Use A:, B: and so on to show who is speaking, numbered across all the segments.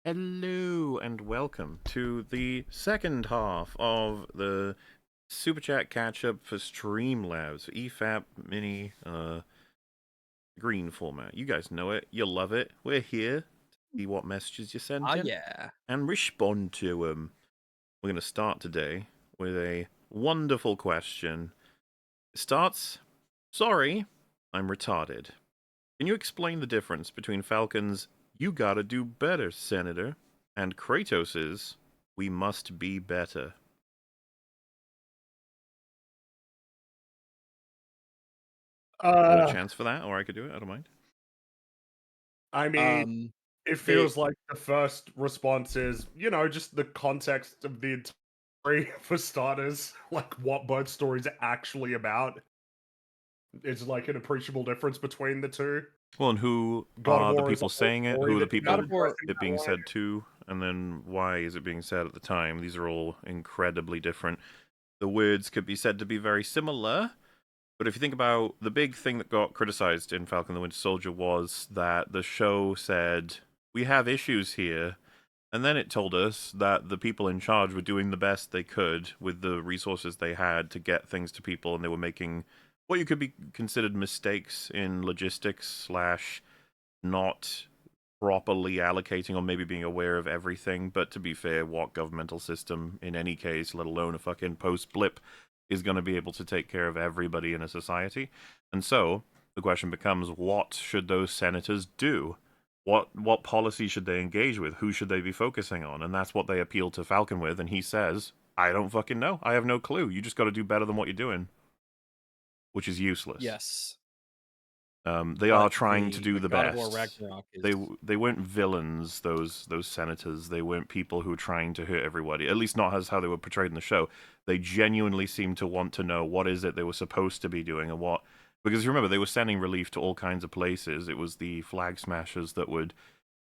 A: Hello and welcome to the second half of the Super Chat catch up for Streamlabs EFAP mini green format. You guys know it, you love it. We're here to see what messages you sent
B: Oh
A: in
B: yeah.
A: and respond to them. We're going to start today with a wonderful question. It starts, sorry, I'm retarded. Can you explain the difference between Falcon's "You gotta do better, Senator" and Kratos's "We must be better"? Got a
C: Uh,
A: chance for that, or I could do it. I don't mind.
C: I mean,
B: Um,
C: it
B: they
C: feels like the first response is, just the context of the entire story for starters, like what both stories are actually about. It's like an appreciable difference between the two.
A: Well, and who
C: God of
A: are the
C: War is a
A: people
C: whole
A: saying it?
C: story
A: Who are the
C: that you're not
B: God
A: people
B: of War.
C: addressing
A: it
C: that
A: being
C: way.
A: said to? And then why is it being said at the time? These are all incredibly different. The words could be said to be very similar, but if you think about the big thing that got criticized in Falcon the Winter Soldier was that the show said, we have issues here. And then it told us that the people in charge were doing the best they could with the resources they had to get things to people, and they were making what you could be considered mistakes in logistics slash not properly allocating or maybe being aware of everything. But to be fair, what governmental system in any case, let alone a fucking post blip, is going to be able to take care of everybody in a society? And so the question becomes, what should those senators do? What policy should they engage with? Who should they be focusing on? And that's what they appeal to Falcon with. And he says, I don't fucking know. I have no clue. You just got to do better than what you're doing, which is useless.
B: Yes,
A: They are
B: but
A: trying to
B: the
A: do the
B: God of War
A: best.
B: Ragnarok is
A: They weren't villains. Those senators. They weren't people who were trying to hurt everybody. At least not as how they were portrayed in the show. They genuinely seemed to want to know what is it they were supposed to be doing and what. Because remember, they were sending relief to all kinds of places. It was the flag smashers that would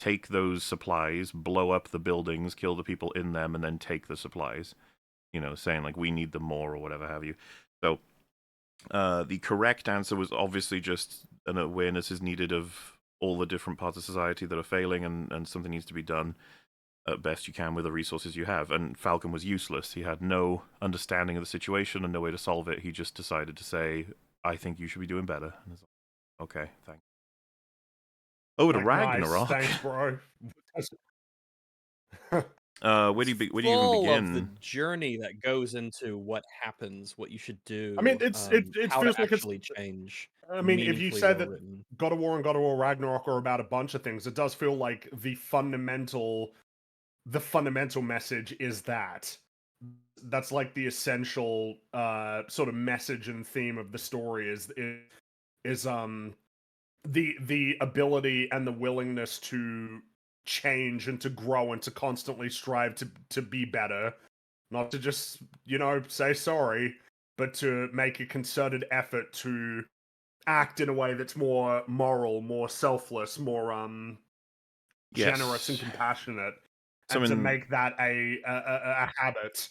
A: take those supplies, blow up the buildings, kill the people in them, and then take the supplies. You know, saying like we need them more or whatever have you. So the correct answer was obviously just an awareness is needed of all the different parts of society that are failing, and something needs to be done at best you can with the resources you have. And Falcon was useless. He had no understanding of the situation and no way to solve it. He just decided to say, I think you should be doing better. And it's like, okay, thanks. Over to
C: Like, nice,
A: Ragnarok.
C: thanks, bro.
A: Where do you even
B: full of the
A: begin?
B: journey that goes into what happens, what you should
C: I mean,
B: do,
C: it
B: how to
C: feels like it's.
B: actually change,
C: I mean, if you
B: meaningfully
C: say
B: well
C: that
B: written.
C: God of War and God of War Ragnarok are about a bunch of things, it does feel like the fundamental message is that's like the essential sort of message and theme of the story is the ability and the willingness to change and to grow and to constantly strive to be better, not to just say sorry, but to make a concerted effort to act in a way that's more moral, more selfless, more generous and
A: Yes.
C: compassionate, and to
A: Something
C: make that a habit.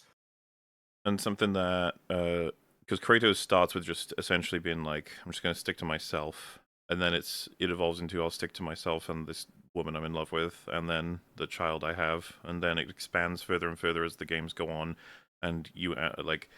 A: and something that because Kratos starts with just essentially being like, I'm just going to stick to myself, and then it evolves into I'll stick to myself and this woman I'm in love with, and then the child I have, and then it expands further and further as the games go on, and you like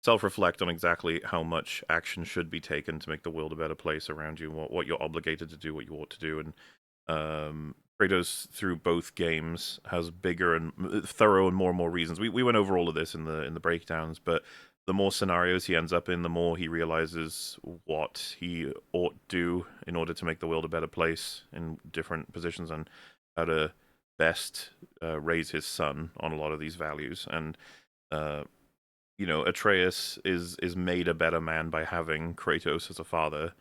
A: self-reflect on exactly how much action should be taken to make the world a better place around you, what you're obligated to do, what you ought to do, and Kratos through both games has bigger and thorough and more reasons. We went over all of this in the breakdowns, but the more scenarios he ends up in, the more he realizes what he ought to do in order to make the world a better place in different positions and how to best raise his son on a lot of these values. And uh, Atreus is made a better man by having Kratos as a father,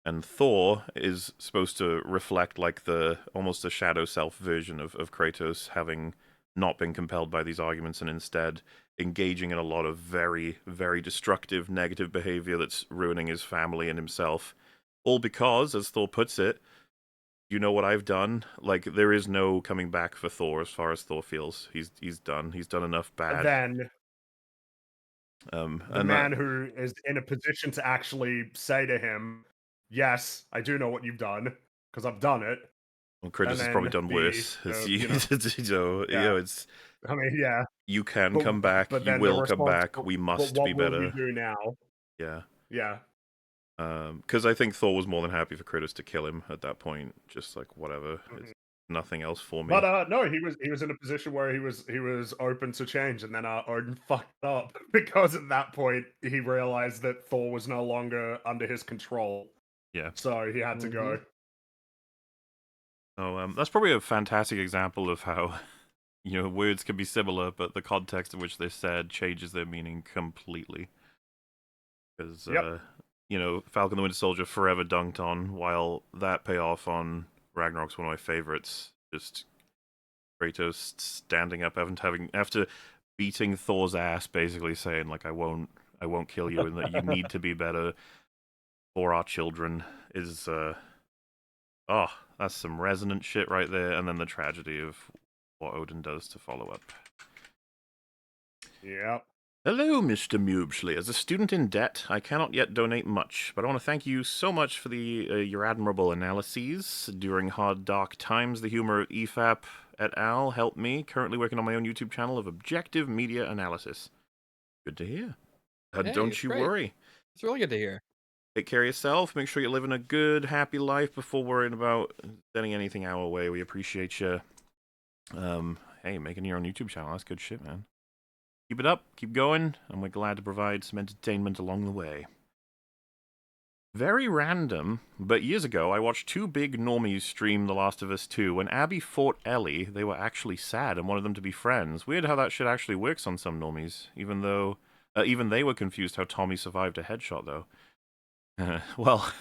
A: and Thor is supposed to reflect like the almost a shadow self version of Kratos having not been compelled by these arguments and instead engaging in a lot of very, very destructive, negative behavior that's ruining his family and himself. All because, as Thor puts it, you know what I've done? Like there is no coming back for Thor as far as Thor feels. He's done. He's done enough
C: And
A: bad.
C: then the
A: And that
C: man who is in a position to actually say to him, "Yes, I do know what you've done because I've done it."
A: Well, Kratos
C: And
A: has probably
C: then
A: done worse. It's,
C: you know, yeah.
A: it's
C: I mean, yeah.
A: you can
C: But
A: come back,
C: but
A: you
C: then the
A: will come
C: response,
A: back. We
C: but
A: must be
C: what will you
A: better.
C: do now?
A: Yeah.
C: Yeah.
A: Because I think Thor was more than happy for Kratos to kill him at that point. Just like whatever,
C: Mhm.
A: it's nothing else for me.
C: But no, he was in a position where he was open to change, and then Odin fucked up because at that point he realized that Thor was no longer under his control.
A: Yeah.
C: So he had to go.
A: So that's probably a fantastic example of how words can be similar, but the context in which they're said changes their meaning completely. Because
C: Yep.
A: Falcon the Winter Soldier forever dunked on, while that payoff on Ragnarok's one of my favorites. Just Kratos standing up after beating Thor's ass, basically saying like I won't kill you, and that you need to be better for our children is that's some resonant shit right there. And then the tragedy of what Odin does to follow up.
C: Yep.
A: Hello, Mr. Mubsley. As a student in debt, I cannot yet donate much, but I want to thank you so much for your admirable analyses. During hard, dark times, the humor of EFAP et al. Helped me, currently working on my own YouTube channel of objective media analysis. Good to hear.
B: Hey,
A: Don't
B: it's
A: you
B: great.
A: worry.
B: It's really good to hear.
A: Take care of yourself. Make sure you're living a good, happy life before worrying about sending anything our way. We appreciate you. Hey, making your own YouTube channel. That's good shit, man. Keep it up, keep going, and we're glad to provide some entertainment along the way. Very random, but years ago I watched two big normies stream The Last of Us 2. When Abby fought Ellie, they were actually sad and wanted them to be friends. Weird how that shit actually works on some normies, even they were confused how Tommy survived a headshot, though. Well,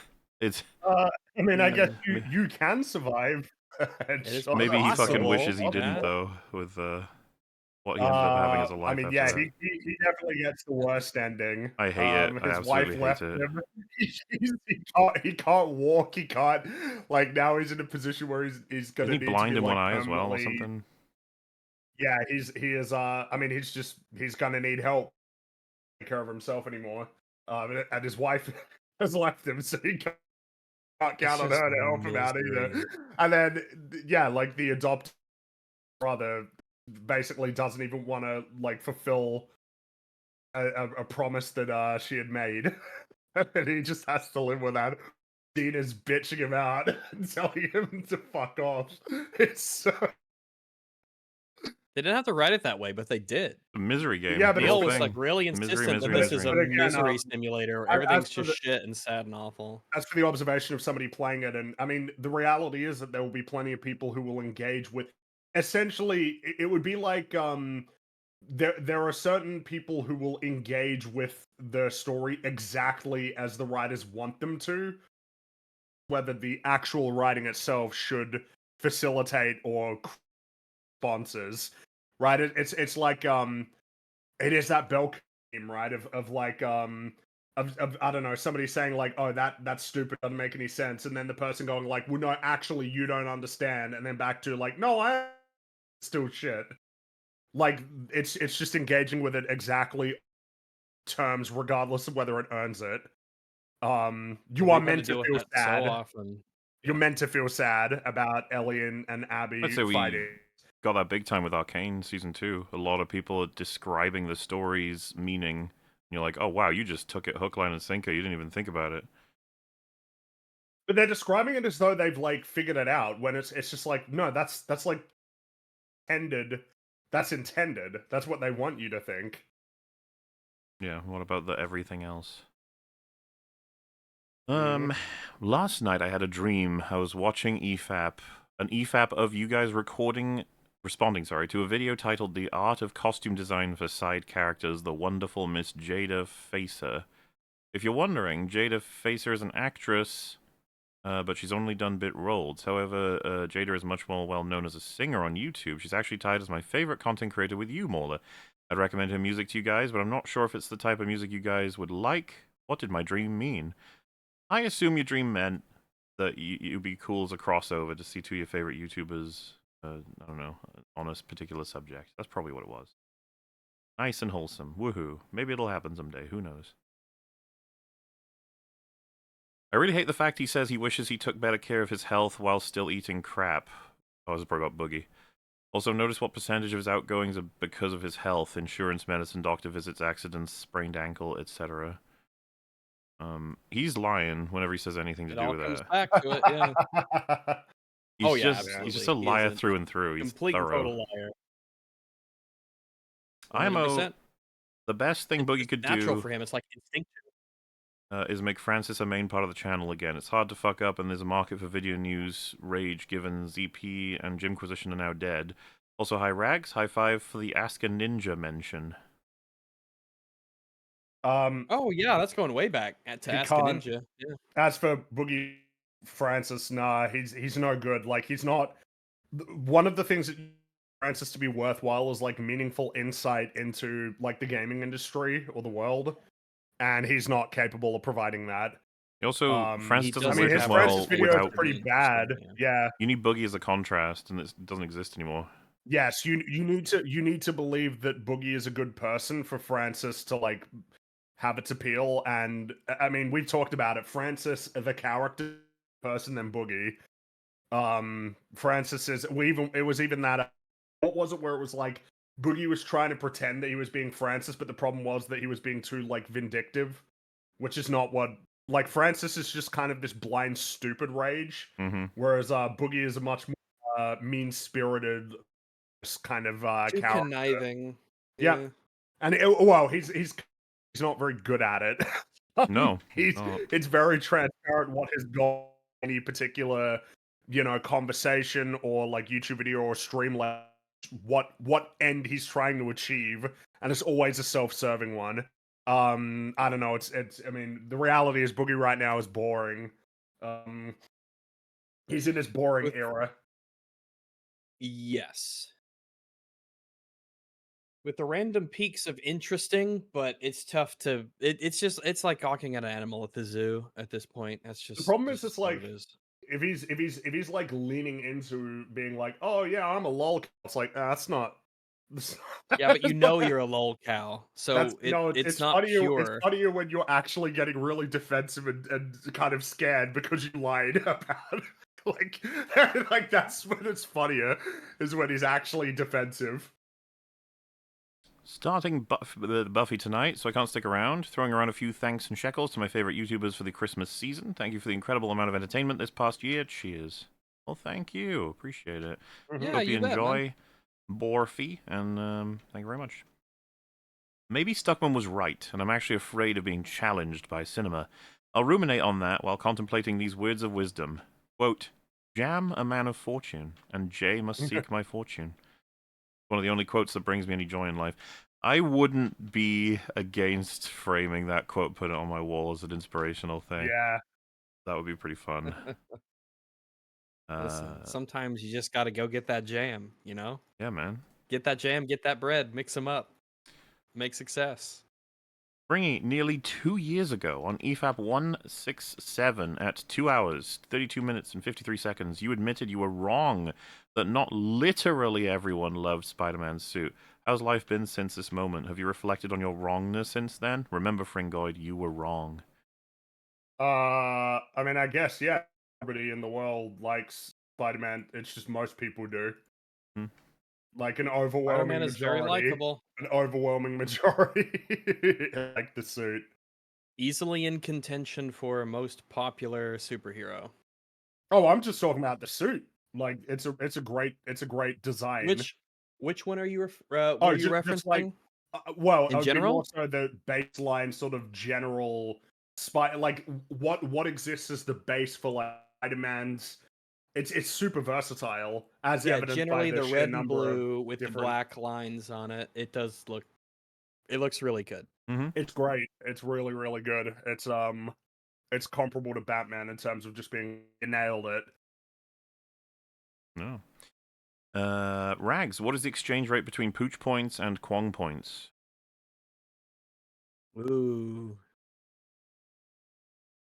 A: it's...
C: I mean, I guess
B: Hmm.
C: you can survive a
B: is
C: headshot.
A: Maybe he fucking
B: possible,
A: wishes he didn't,
B: yeah.
A: though, with what he ended up having as a
C: I
A: life
C: mean,
A: after
C: yeah,
A: that.
C: he definitely gets the worst ending.
A: I hate it. I
C: His wife
A: absolutely hate
C: left
A: it.
C: him. He can't walk. He can't, like, now he's in a position where he's gonna
A: Isn't he
C: need to
A: blind
C: be
A: in one
C: like
A: eye as well, or
C: permanently.
A: something?
C: Yeah, he is. I mean, he's gonna need help to take care of himself anymore. And his wife has left him, so he can't
B: It's
C: count on
B: just
C: her to help him out either.
B: misery.
C: And then, yeah, like the adopted brother basically doesn't even want to like fulfill a promise that she had made, and he just has to live with that. Dina's bitching him out and telling him to fuck off. It's so...
B: They didn't have to write it that way, but they did.
A: The misery game.
C: Yeah, but
A: the
B: Neil
A: whole
B: was
A: thing.
B: like really
A: Misery,
B: insistent that
A: misery,
B: this is
A: misery.
B: a
C: but again,
B: misery simulator.
C: as
B: Everything's
C: for
B: just shit and sad and awful.
C: as for the observation of somebody playing it, and I mean, the reality is that there will be plenty of people who will engage with. Essentially, it would be like there are certain people who will engage with the story exactly as the writers want them to, whether the actual writing itself should facilitate or sponsors, right? It's like it is that bell game, right? Of like of I don't know, somebody saying like, oh, that's stupid, doesn't make any sense, and then the person going like, well, no, actually, you don't understand, and then back to like, no, I still shit. Like it's just engaging with it exactly terms, regardless of whether it earns it. You are
B: We've had to
C: meant to
B: deal with
C: feel
B: that so
C: sad.
B: often.
C: You're
A: Yeah.
C: meant to feel sad about Ellie and
A: I'd
C: Abby
A: say we
C: fighting.
A: got that big time with Arcane Season 2. A lot of people are describing the story's meaning. And you're like, oh, wow, you just took it hook, line, and sinker. You didn't even think about it.
C: But they're describing it as though they've like figured it out when it's just like, no, that's like intended. That's intended. That's what they want you to think.
A: Yeah, what about the everything else?
C: Mhm.
A: Last night I had a dream. I was watching EFAP, an EFAP of you guys responding, to a video titled "The Art of Costume Design for Side Characters: The Wonderful Miss Jada Facer." If you're wondering, Jada Facer is an actress, but she's only done bit roles. However, Jada is much more well known as a singer on YouTube. She's actually tied as my favorite content creator with you, Mauler. I'd recommend her music to you guys, but I'm not sure if it's the type of music you guys would like. What did my dream mean? I assume your dream meant that you'd be cool as a crossover to see two of your favorite YouTubers, I don't know, on a particular subject. That's probably what it was. Nice and wholesome. Woohoo. Maybe it'll happen someday. Who knows? I really hate the fact he says he wishes he took better care of his health while still eating crap. Oh, this is probably about Boogie. Also, notice what percentage of his outgoings are because of his health: insurance, medicine, doctor visits, accidents, sprained ankle, etc. He's lying whenever he says anything to
B: It
A: do
B: all
A: with
B: comes
A: that.
B: back to it, yeah.
A: He's
B: Oh, yeah,
A: he's just
B: absolutely.
A: a
B: He
A: liar
B: is a
A: through and through. He's
B: complete and
A: thorough.
B: total liar.
A: IMO,
B: 100%.
A: the best thing Boogie
B: It's
A: could
B: natural
A: do
B: for him. It's like instinctive.
A: is make Francis a main part of the channel again. It's hard to fuck up, and there's a market for video news rage given ZP and Jimquisition are now dead. Also, hi Rags, high five for the Ask a Ninja mention.
B: Oh, yeah, that's going way back to
C: He
B: Ask a
C: can't.
B: Ninja. Yeah.
C: As for Boogie Francis, nah, he's no good. Like, he's not. One of the things that Francis to be worthwhile is like meaningful insight into like the gaming industry or the world, and he's not capable of providing that.
A: Also, Francis
B: He
A: doesn't
C: I mean,
A: work
C: his
A: as
B: have
C: Francis
A: well
B: an
C: videos are
A: without.
C: pretty
B: industry,
C: bad.
B: yeah.
C: Yeah.
A: You need Boogie as a contrast, and it doesn't exist anymore.
C: Yes, you need to believe that Boogie is a good person for Francis to like have its appeal. And I mean, we've talked about it. Francis, the character person, than Boogie. Francis is it was even that. What was it where it was like Boogie was trying to pretend that he was being Francis, but the problem was that he was being too like vindictive, which is not what like Francis is just kind of this blind stupid rage, whereas Boogie is a much more mean spirited kind of
B: Too
C: character.
B: conniving.
C: Yeah, and well, he's not very good at it.
A: No,
C: it's very transparent what his goal any particular conversation or like YouTube video or Streamlabs what end he's trying to achieve, and it's always a self-serving one. I don't know. It's I mean, the reality is Boogie right now is boring. He's in his boring era.
B: Yes. With the random peaks of interesting, but it's tough to. It's like gawking at an animal at the zoo at this point. That's just
C: The problem
B: that's
C: is, it's
B: just what
C: like
B: it is.
C: if he's like leaning into being like, oh yeah, I'm a lol. It's like that's not.
B: Yeah, but you
C: that's
B: know
C: not-
B: you're a lolcow,
C: That's
B: so
C: no.
B: it's
C: It's
B: not
C: funnier. It's
B: pure.
C: funnier when you're actually getting really defensive and kind of scared because you lied about it. like like that's when it's funnier, is when he's actually defensive.
A: Starting Buffy tonight, so I can't stick around. Throwing around a few thanks and shekels to my favorite YouTubers for the Christmas season. Thank you for the incredible amount of entertainment this past year. Cheers. Well, thank you. Appreciate it.
B: Yeah,
A: Hope you
B: you bet, man.
A: enjoy Borfy, and thank you very much. Maybe Stuckman was right, and I'm actually afraid of being challenged by cinema. I'll ruminate on that while contemplating these words of wisdom. Quote, Jam a man of fortune, and Jay must seek my fortune. One of the only quotes that brings me any joy in life. I wouldn't be against framing that quote, put it on my wall as an inspirational thing.
C: Yeah.
A: That would be pretty fun.
B: Listen, sometimes you just got to go get that jam, you know?
A: Yeah, man.
B: Get that jam, get that bread, mix them up. Make success.
A: Bringing nearly 2 years ago on EFAP 167 at 2 hours, 32 minutes, and 53 seconds, you admitted you were wrong, that not literally everyone loved Spider-Man's suit. How's life been since this moment? Have you reflected on your wrongness since then? Remember, Fringoid, you were wrong.
C: I mean, I guess, yeah, everybody in the world likes Spider-Man. It's just most people do. Like an overwhelming
B: Spider-Man is very
C: majority.
B: likable.
C: An overwhelming majority like the suit.
B: Easily in contention for most popular superhero.
C: Oh, I'm just talking about the suit. Like it's a great design.
B: Which one are you are you referencing?
C: Just like well,
B: in general,
C: more so the baseline sort of general like what exists as the base for like Spider-Man's. It's super versatile, as evidenced
B: generally
C: by
B: the red and
C: number
B: blue with the
C: different...
B: black lines on it. It looks really good.
C: It's great. It's really, really good. It's comparable to Batman in terms of just being nailed it.
A: No. Rags, what is the exchange rate between pooch points and Kwong points?
B: Ooh.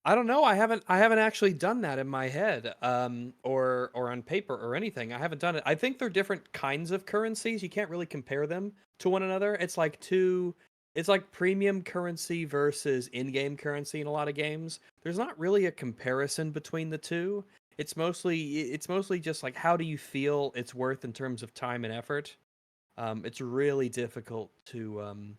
B: I don't know. I haven't actually done that in my head, or on paper or anything. I haven't done it. I think they're different kinds of currencies. You can't really compare them to one another. It's like two it's like premium currency versus in-game currency in a lot of games. There's not really a comparison between the two. It's mostly just like how do you feel it's worth in terms of time and effort. It's really difficult to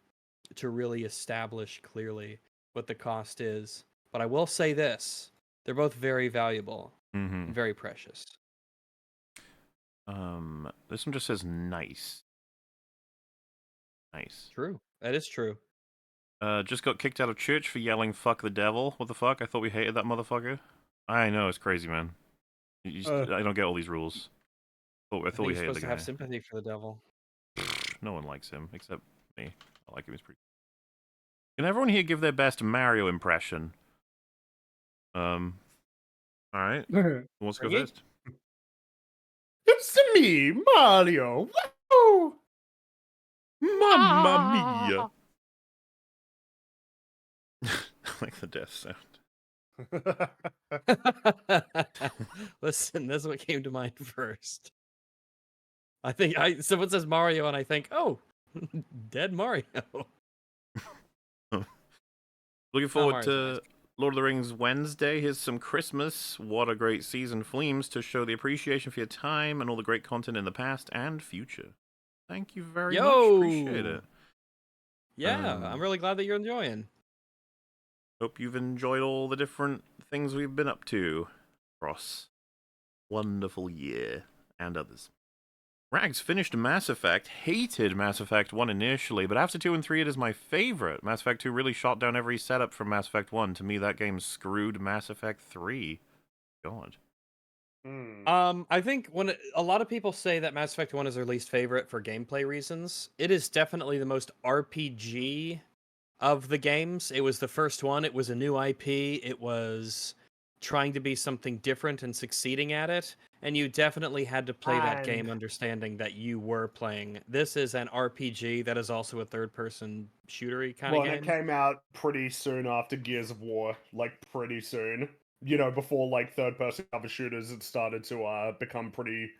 B: really establish clearly what the cost is. But I will say this: they're both very valuable,
A: Mm-hmm.
B: and very precious.
A: This one just says nice. Nice.
B: True, that is true.
A: Just got kicked out of church for yelling "fuck the devil." What the fuck? I thought we hated that motherfucker. I know, it's crazy, man. I don't get all these rules. I
B: I
A: thought
B: think
A: we
B: you're
A: hated the
B: supposed to
A: guy.
B: have sympathy for the devil.
A: No one likes him except me. I like him. He's pretty. Can everyone here give their best Mario impression? All right. Who wants to go
B: Frankie?
A: first?
C: It's me, Mario. Woo!
A: Mamma mia! I like the death sound.
B: Listen, this is what came to mind first. I think someone says Mario, and I think, oh, dead Mario.
A: Looking forward
B: Mario's
A: to
B: nice.
A: Lord of the Rings Wednesday. Here's some Christmas. What a great season, Fleems, to show the appreciation for your time and all the great content in the past and future. Thank you very much. Appreciate
B: Yo!
A: it.
B: Yeah, I'm really glad that you're enjoying.
A: Hope you've enjoyed all the different things we've been up to across wonderful year and others. Rags finished Mass Effect, hated Mass Effect 1 initially, but after 2 and 3 it is my favorite. Mass Effect 2 really shot down every setup from Mass Effect 1. To me, that game screwed Mass Effect 3. God.
B: I think when a lot of people say that Mass Effect 1 is their least favorite for gameplay reasons, it is definitely the most RPG of the games. It was the first one, it was a new IP, it was trying to be something different and succeeding at it, and you definitely had to play that game
C: And
B: understanding that you were playing. This is an RPG that is also a third-person shootery kind of
C: and it
B: game.
C: came out pretty soon after Gears of War, like pretty soon. You know, before like third-person cover shooters had started to become pretty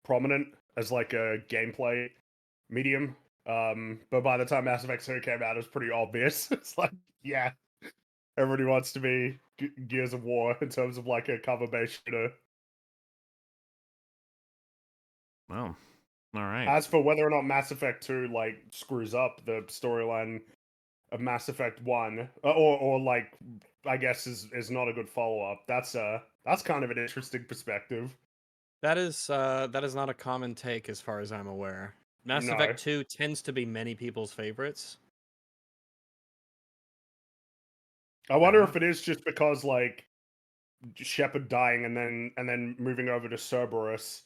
C: prominent as like a gameplay medium. But by the time Mass Effect 2 came out, it was pretty obvious. It's like, yeah, everybody wants to be Gears of War in terms of like a cover-based shooter.
A: Well, alright.
C: As for whether or not Mass Effect 2 like screws up the storyline of Mass Effect 1, or like I guess is not a good follow-up, that's kind of an interesting perspective.
B: That is not a common take as far as I'm aware. Mass
C: No.
B: Effect 2 tends to be many people's favorites.
C: I wonder if it is just because like Shepard dying and then moving over to Cerberus,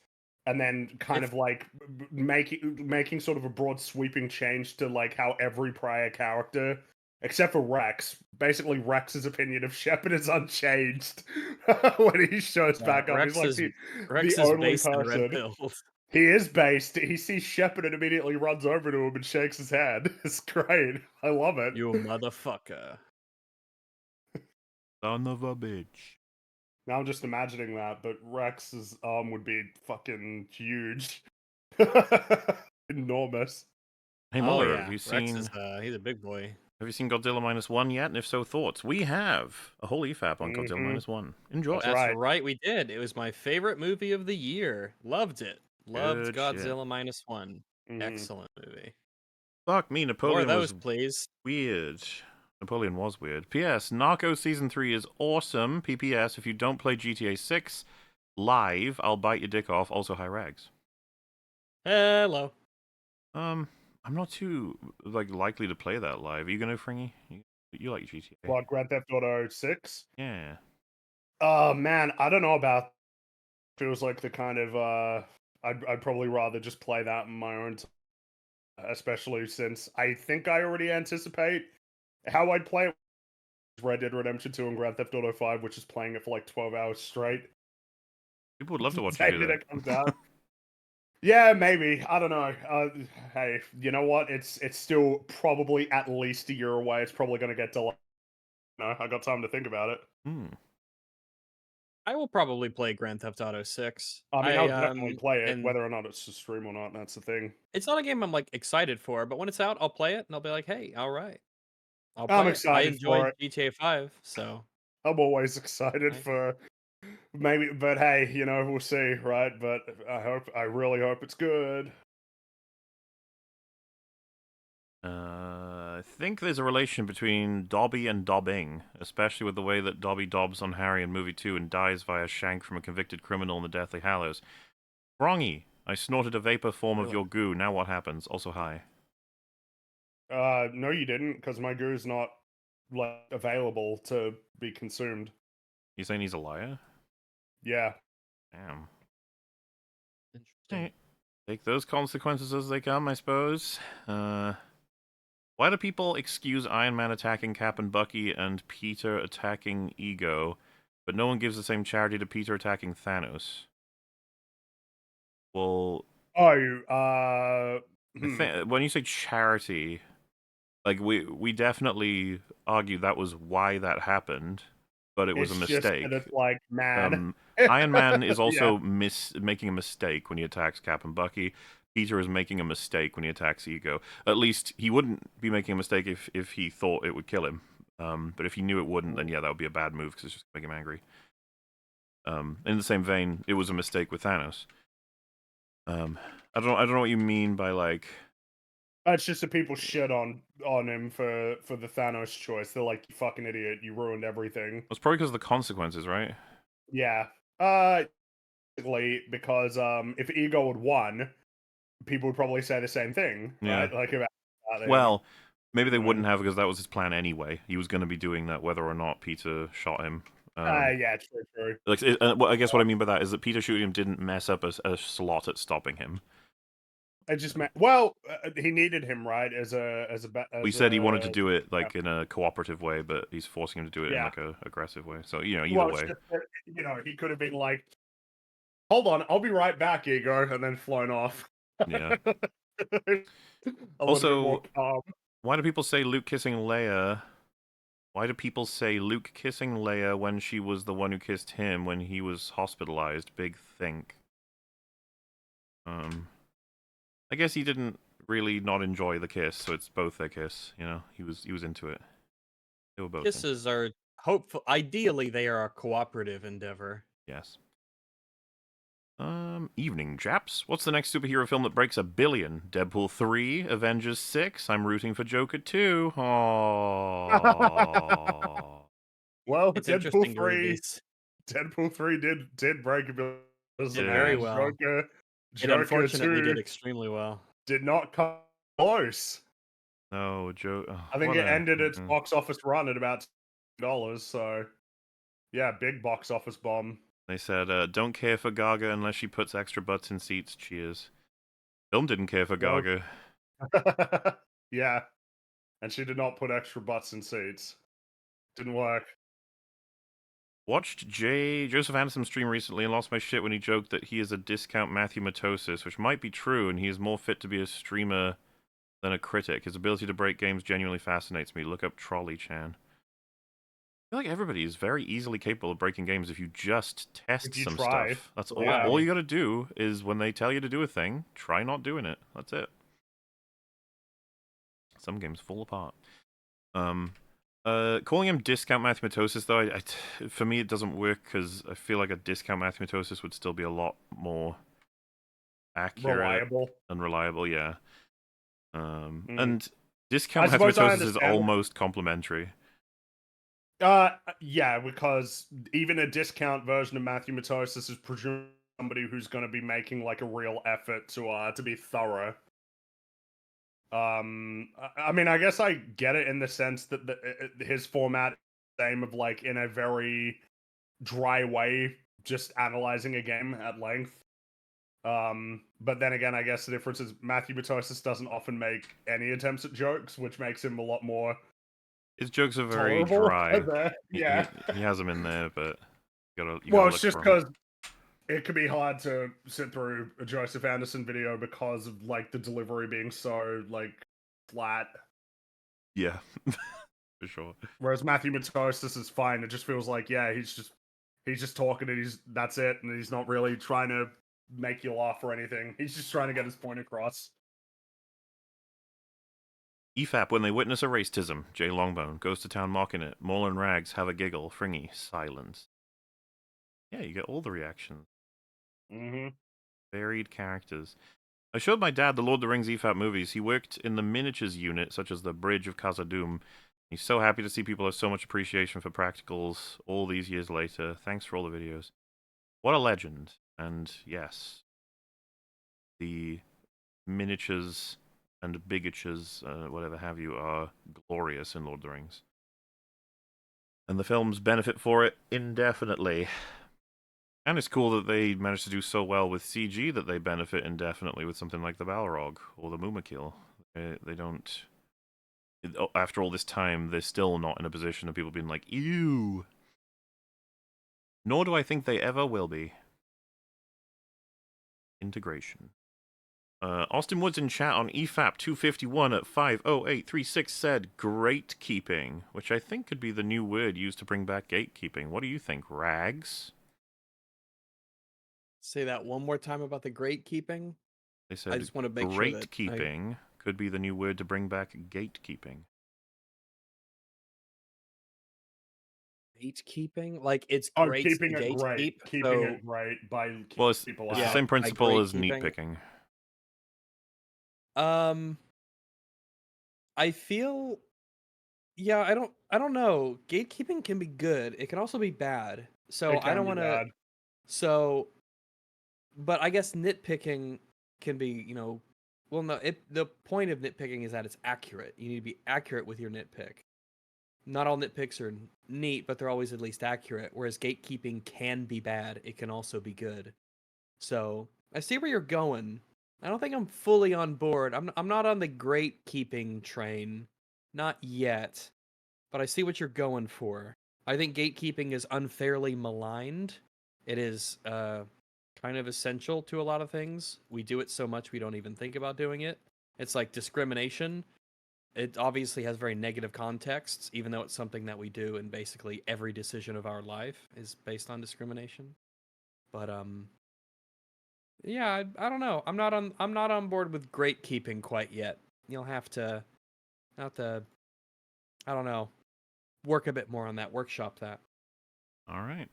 C: and then kind
B: If
C: of like making sort of a broad sweeping change to like how every prior character, except for Rex, basically Rex's opinion of Shepard is unchanged when he shows back up. He's
B: Rex
C: like
B: is
C: the
B: Rex is
C: only
B: based in Red
C: person.
B: Pill.
C: He is based. He sees Shepard and immediately runs over to him and shakes his hand. It's great. I love it.
B: You motherfucker.
A: Son of a bitch.
C: Now I'm just imagining that, but Rex's arm would be fucking huge. Enormous.
A: Hey,
B: Oh
A: Muller,
B: yeah,
A: have you
B: Rex
A: seen
B: is he's a big boy.
A: Godzilla -1 yet? And if so, thoughts? We have a whole EFAP on Godzilla -1. Enjoy.
C: That's
B: That's
C: right.
B: right, we did. It was my favorite movie of the year. Loved it. Loved
A: Good shit.
B: Godzilla -1.
C: Mhm.
B: Excellent movie.
A: Fuck me,
B: More of
A: Napoleon
B: those,
A: was
B: please.
A: weird. Napoleon was weird. P.S. Narcos Season 3 is awesome. P.P.S. If you don't play GTA 6 live, I'll bite your dick off. Also, hi, Rags.
B: Hello.
A: I'm not too likely to play that live. Are you gonna, Fringy? You like GTA?
C: What, Grand Theft Auto 6?
A: Yeah.
C: Oh man, I don't know about. Feels like the kind of I'd probably rather just play that in my own time, especially since I think I already anticipate how I'd play it. Red Dead Redemption 2 and Grand Theft Auto 5, which is playing it for like 12 hours straight.
A: People would love to watch
C: The
A: you
C: day
A: do
C: that
A: that.
C: it comes out. Yeah, maybe. I don't know. Hey, you know what? It's still probably at least a year away. It's probably going to get delayed. No, I got time to think about it.
A: Hmm.
B: I will probably play Grand Theft Auto 6.
C: I mean, I'll definitely play it,
B: And
C: whether or not it's to stream or not. That's the thing.
B: it's not a game I'm like excited for, but when it's out, I'll play it and I'll be like, hey, all right, I'll
C: I'm
B: play it. I
C: excited for
B: enjoyed
C: it.
B: GTA 5, so
C: I'm always excited
B: I,
C: for maybe, but hey, we'll see, right? But I really hope it's good.
A: I think there's a relation between Dobby and Dobbing, especially with the way that Dobby dobs on Harry in movie 2 and dies via shank from a convicted criminal in the Deathly Hallows. Wrongy. I snorted a vapor form of
B: Really?
A: your goo. Now what happens? Also, hi.
C: No, you didn't, because my goo's not like available to be consumed.
A: You saying he's a liar?
C: Yeah.
A: Damn.
B: interesting.
A: Right. Take those consequences as they come, I suppose. Why do people excuse Iron Man attacking Cap and Bucky and Peter attacking Ego, but no one gives the same charity to Peter attacking Thanos? Well,
C: Oh,
A: when you say charity, like we definitely argue that was why that happened, but it was a
C: it's just that
A: mistake.
C: it's like, man.
A: Iron Man is
C: Yeah.
A: also making a mistake when he attacks Cap and Bucky. Peter is making a mistake when he attacks Ego. At least he wouldn't be making a mistake if he thought it would kill him. But if he knew it wouldn't, then yeah, that would be a bad move because it's just make him angry. In the same vein, it was a mistake with Thanos. I don't know what you mean by like.
C: It's just that people shit on him for the Thanos choice. They're like, you fucking idiot, you ruined everything.
A: It's probably because of the consequences, right?
C: Yeah. Because if Ego had won, people would probably say the same thing, right?
A: Yeah.
C: Like about him.
A: Well, maybe they
C: Mm.
A: wouldn't have because that was his plan anyway. He was going to be doing that whether or not Peter shot him.
C: Yeah, true.
A: Like, I guess what I mean by that is that Peter shooting him didn't mess up a slot at stopping him.
C: It just meant, well, he needed him, right? As
A: We said he wanted to do it like in a cooperative way, but he's forcing him to do it in
C: Yeah.
A: like a aggressive way. So either
C: well,
A: way,
C: just that, he could have been like, hold on, I'll be right back, Ego, and then flown off.
A: yeah.
C: A
A: Also,
C: little bit more calm.
A: why do people say Luke kissing Leia? Why do people say Luke kissing Leia when she was the one who kissed him when he was hospitalized? Big think. I guess he didn't really not enjoy the kiss, so it's both their kiss. He was into it. They were both.
B: Kisses are hopeful. Ideally, they are a cooperative endeavor.
A: Yes. Evening, chaps. What's the next superhero film that breaks 1 billion? Deadpool 3, Avengers 6. I'm rooting for Joker 2. Aww.
C: Well,
B: It's interesting to read these.
C: Deadpool 3 did break a billion.
B: Did very well.
C: Joker
B: It unfortunately
C: 2
B: did extremely well.
C: did not come close.
A: No, Joe.
C: I think it ended its box office run at about $2. So, yeah, big box office bomb.
A: They said, don't care for Gaga unless she puts extra butts in seats. Cheers. Film didn't care for Gaga.
C: Yeah. And she did not put extra butts in seats. Didn't work.
A: Watched Joseph Anderson stream recently and lost my shit when he joked that he is a discount Matthew Matosis, which might be true, and he is more fit to be a streamer than a critic. His ability to break games genuinely fascinates me. Look up Trolley Chan. I feel like everybody is very easily capable of breaking games if you just test some stuff. That's all you gotta do is when they tell you to do a thing, try not doing it. That's it. Some games fall apart. Calling him discount mathematosis though, for me it doesn't work because I feel like a discount mathematosis would still be a lot more accurate and reliable. Yeah. And discount mathematosis is almost complimentary.
C: Yeah, because even a discount version of Matthew Matosis is presumably somebody who's going to be making like a real effort to be thorough. I mean, I guess I get it in the sense that his format is the same of like in a very dry way, just analyzing a game at length. But then again, I guess the difference is Matthew Matosis doesn't often make any attempts at jokes, which makes him a lot more.
A: His jokes are very dry.
C: Yeah,
A: he has them in there, but you gotta
C: well, it's just because it can be hard to sit through a Joseph Anderson video because of like the delivery being so like flat.
A: Yeah, for sure.
C: Whereas Matthew Matosis is fine. It just feels like he's just He's just talking and that's it, and he's not really trying to make you laugh or anything. He's just trying to get his point across.
A: EFAP when they witness a racism. Jay Longbone goes to town mocking it. Maul and Rags have a giggle. Fringy silence. Yeah, you get all the reactions.
C: Mm-hmm.
A: Varied characters. I showed my dad the Lord of the Rings EFAP movies. He worked in the miniatures unit, such as the Bridge of Khazad-dûm. He's so happy to see people have so much appreciation for practicals all these years later. Thanks for all the videos. What a legend. And yes, the miniatures and bigatures, whatever have you, are glorious in Lord of the Rings. And the films benefit for it indefinitely. And it's cool that they managed to do so well with CG that they benefit indefinitely with something like the Balrog or the Mumakil. They don't... After all this time, they're still not in a position of people being like, ew! Nor do I think they ever will be. Integration. Austin Woods in chat on EFAP 251 at 50836 said gatekeeping, which I think could be the new word used to bring back gatekeeping. What do you think, Rags?
B: Say that one more time about the gatekeeping.
A: They said
B: I just want to make sure that
A: gatekeeping could be the new word to bring back gatekeeping.
B: Gatekeeping, like it's
C: Oh,
B: great
C: keeping
B: to
C: it great.
B: gatekeep.
C: Keeping
B: So
C: it great by keeping
A: Well, it's
C: people
A: the
C: out.
A: same principle as
B: gatekeeping.
A: nitpicking.
B: I feel, yeah, I don't know. Gatekeeping can be good. It can also be bad. So
C: It
B: I
C: can
B: don't
C: be
B: want to.
C: bad.
B: So, but I guess nitpicking can be, well, no. The point of nitpicking is that it's accurate. You need to be accurate with your nitpick. Not all nitpicks are neat, but they're always at least accurate. Whereas gatekeeping can be bad. It can also be good. So I see where you're going. I don't think I'm fully on board. I'm not on the gatekeeping train, not yet. But I see what you're going for. I think gatekeeping is unfairly maligned. It is kind of essential to a lot of things. We do it so much we don't even think about doing it. It's like discrimination. It obviously has very negative contexts, even though it's something that we do, and basically every decision of our life is based on discrimination. But yeah, I don't know. I'm not on board with gatekeeping quite yet. You'll have to I don't know, work a bit more on that, workshop that.
A: All right.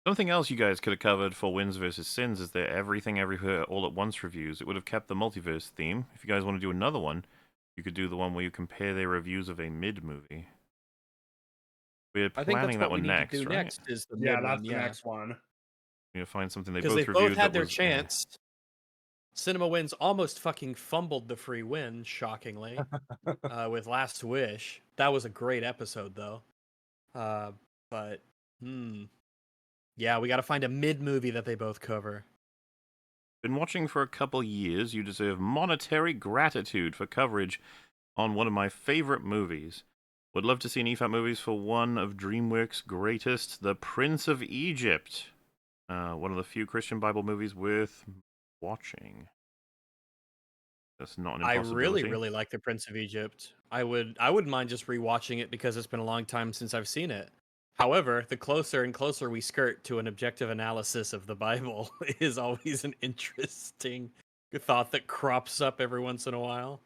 A: Something else you guys could have covered for Wins versus Sins is their Everything Everywhere All at Once reviews. It would have kept the multiverse theme. If you guys want to do another one, you could do the one where you compare their reviews of a mid-movie. We're
B: I think that's
A: planning that
B: what we
A: one
B: need
A: next,
B: to do
A: right?
B: next is the
C: Yeah,
B: mid
C: that's
B: one,
C: the
B: yeah.
C: next one.
A: You need to find something they
B: Because
A: both
B: they
A: reviewed
B: both had
A: that
B: their
A: was,
B: chance. Cinema Wins almost fucking fumbled the free win, shockingly, with Last Wish. That was a great episode, though. But, yeah, we got to find a mid-movie that they both cover.
A: Been watching for a couple years. You deserve monetary gratitude for coverage on one of my favorite movies. Would love to see an EFAP movies for one of DreamWorks' greatest, The Prince of Egypt. One of the few Christian Bible movies worth watching. That's not an
B: I
A: impossibility.
B: really like The Prince of Egypt. I wouldn't mind just rewatching it because it's been a long time since I've seen it. However, the closer and closer we skirt to an objective analysis of the Bible is always an interesting thought that crops up every once in a while.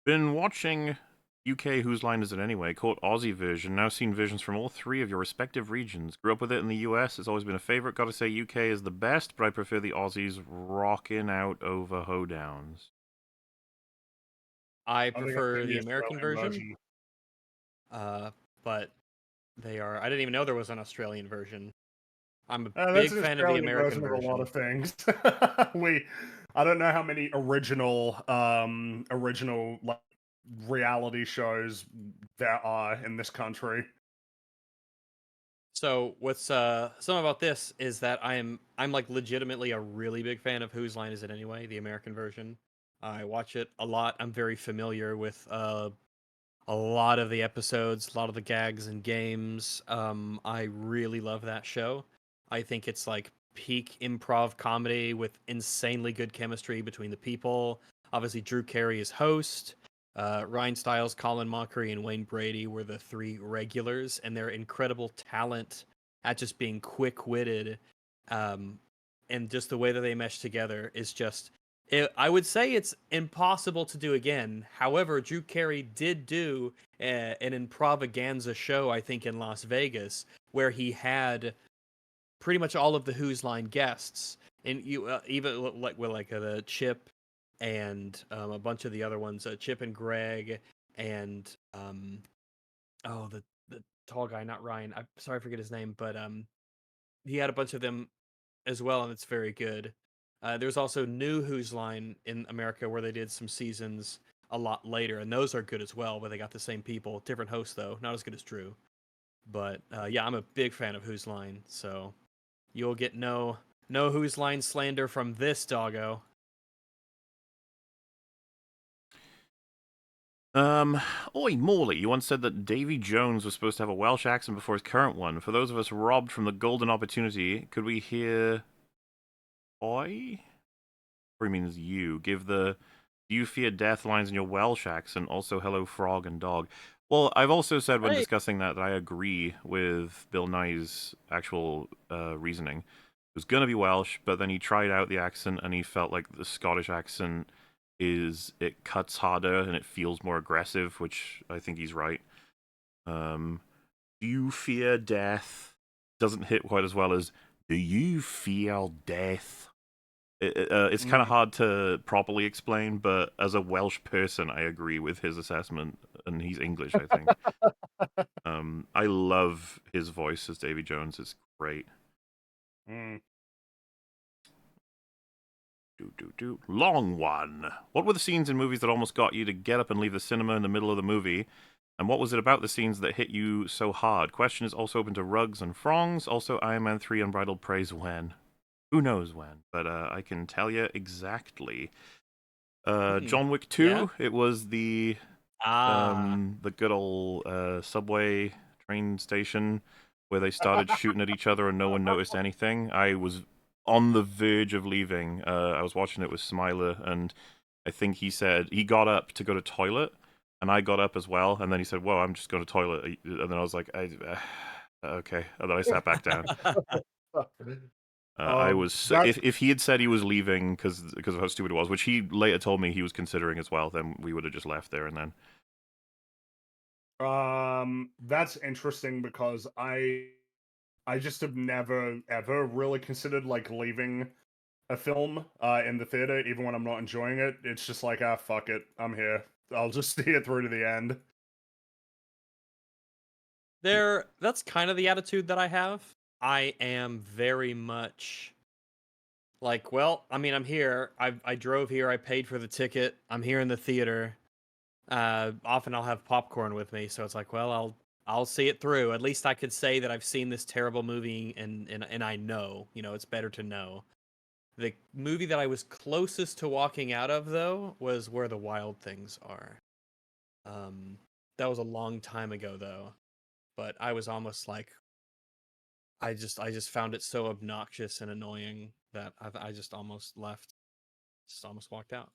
A: Been watching UK Whose Line Is It Anyway? Caught Aussie version. Now seen versions from all three of your respective regions. Grew up with it in the US. It's always been a favorite. Gotta say UK is the best, but I prefer the Aussies rocking out over hoedowns.
B: I
C: think I've
B: prefer
C: seen
B: the American
C: Australian
B: version. But they are. I didn't even know there was an Australian version. I'm a
C: That's
B: big
C: an
B: fan of the
C: Australian
B: American
C: version of a lot of
B: version.
C: things. I don't know how many original like reality shows there are in this country.
B: So what's some about this is that I'm like legitimately a really big fan of Whose Line Is It Anyway, the American version. I watch it a lot. I'm very familiar with a lot of the episodes, a lot of the gags and games. I really love that show. I think it's like peak improv comedy with insanely good chemistry between the people. Obviously, Drew Carey is host. Ryan Stiles, Colin Mockery, and Wayne Brady were the three regulars, and their incredible talent at just being quick-witted, and just the way that they mesh together is just. I would say it's impossible to do again. However, Drew Carey did do an improvaganza show, I think, in Las Vegas, where he had pretty much all of the Who's Line guests, and you even like the Chip and a bunch of the other ones, Chip and Greg, and the tall guy, not Ryan. I'm sorry, I forget his name, but he had a bunch of them as well, and it's very good. There's also new Who's Line in America where they did some seasons a lot later, and those are good as well, where they got the same people, different hosts though, not as good as Drew. But yeah, I'm a big fan of Who's Line, so you'll get no Who's Line slander from this doggo.
A: Oi, Morley, you once said that Davy Jones was supposed to have a Welsh accent before his current one. For those of us robbed from the golden opportunity, could we hear oi? Or he means you. Give the do you fear death lines in your Welsh accent, also hello frog and dog. Well, I've also said when discussing that I agree with Bill Nye's actual reasoning. It was going to be Welsh, but then he tried out the accent and he felt like the Scottish accent it cuts harder and it feels more aggressive, which I think he's right. Do you fear death? Doesn't hit quite as well as do you fear death? It's kind of hard to properly explain, but as a Welsh person, I agree with his assessment, and he's English, I think. I love his voice as Davy Jones. It's great. Long one. What were the scenes in movies that almost got you to get up and leave the cinema in the middle of the movie? And what was it about the scenes that hit you so hard? Question is also open to rugs and frongs. Also, Iron Man 3 Unbridled Praise when? Who knows when? But I can tell you exactly. John Wick 2, yeah? It was the good old subway train station where they started shooting at each other and no one noticed anything. I was on the verge of leaving. I was watching it with Smiler, and I think he said he got up to go to toilet, and I got up as well, and then he said, "Whoa, I'm just going to toilet," and then I was like, "Okay," and then I sat back down. I was if he had said he was leaving because of how stupid it was, which he later told me he was considering as well, then we would have just left there and then.
C: That's interesting because I just have never ever really considered like leaving a film in the theater, even when I'm not enjoying it. It's just like, fuck it, I'm here. I'll just see it through to the end.
B: That's kind of the attitude that I have. I am very much like, well, I mean, I'm here. I drove here. I paid for the ticket. I'm here in the theater. Often I'll have popcorn with me, so it's like, well, I'll see it through. At least I could say that I've seen this terrible movie, and I know, it's better to know. The movie that I was closest to walking out of, though, was Where the Wild Things Are. That was a long time ago, though, but I was almost like, I just found it so obnoxious and annoying that I just almost left, just almost walked out.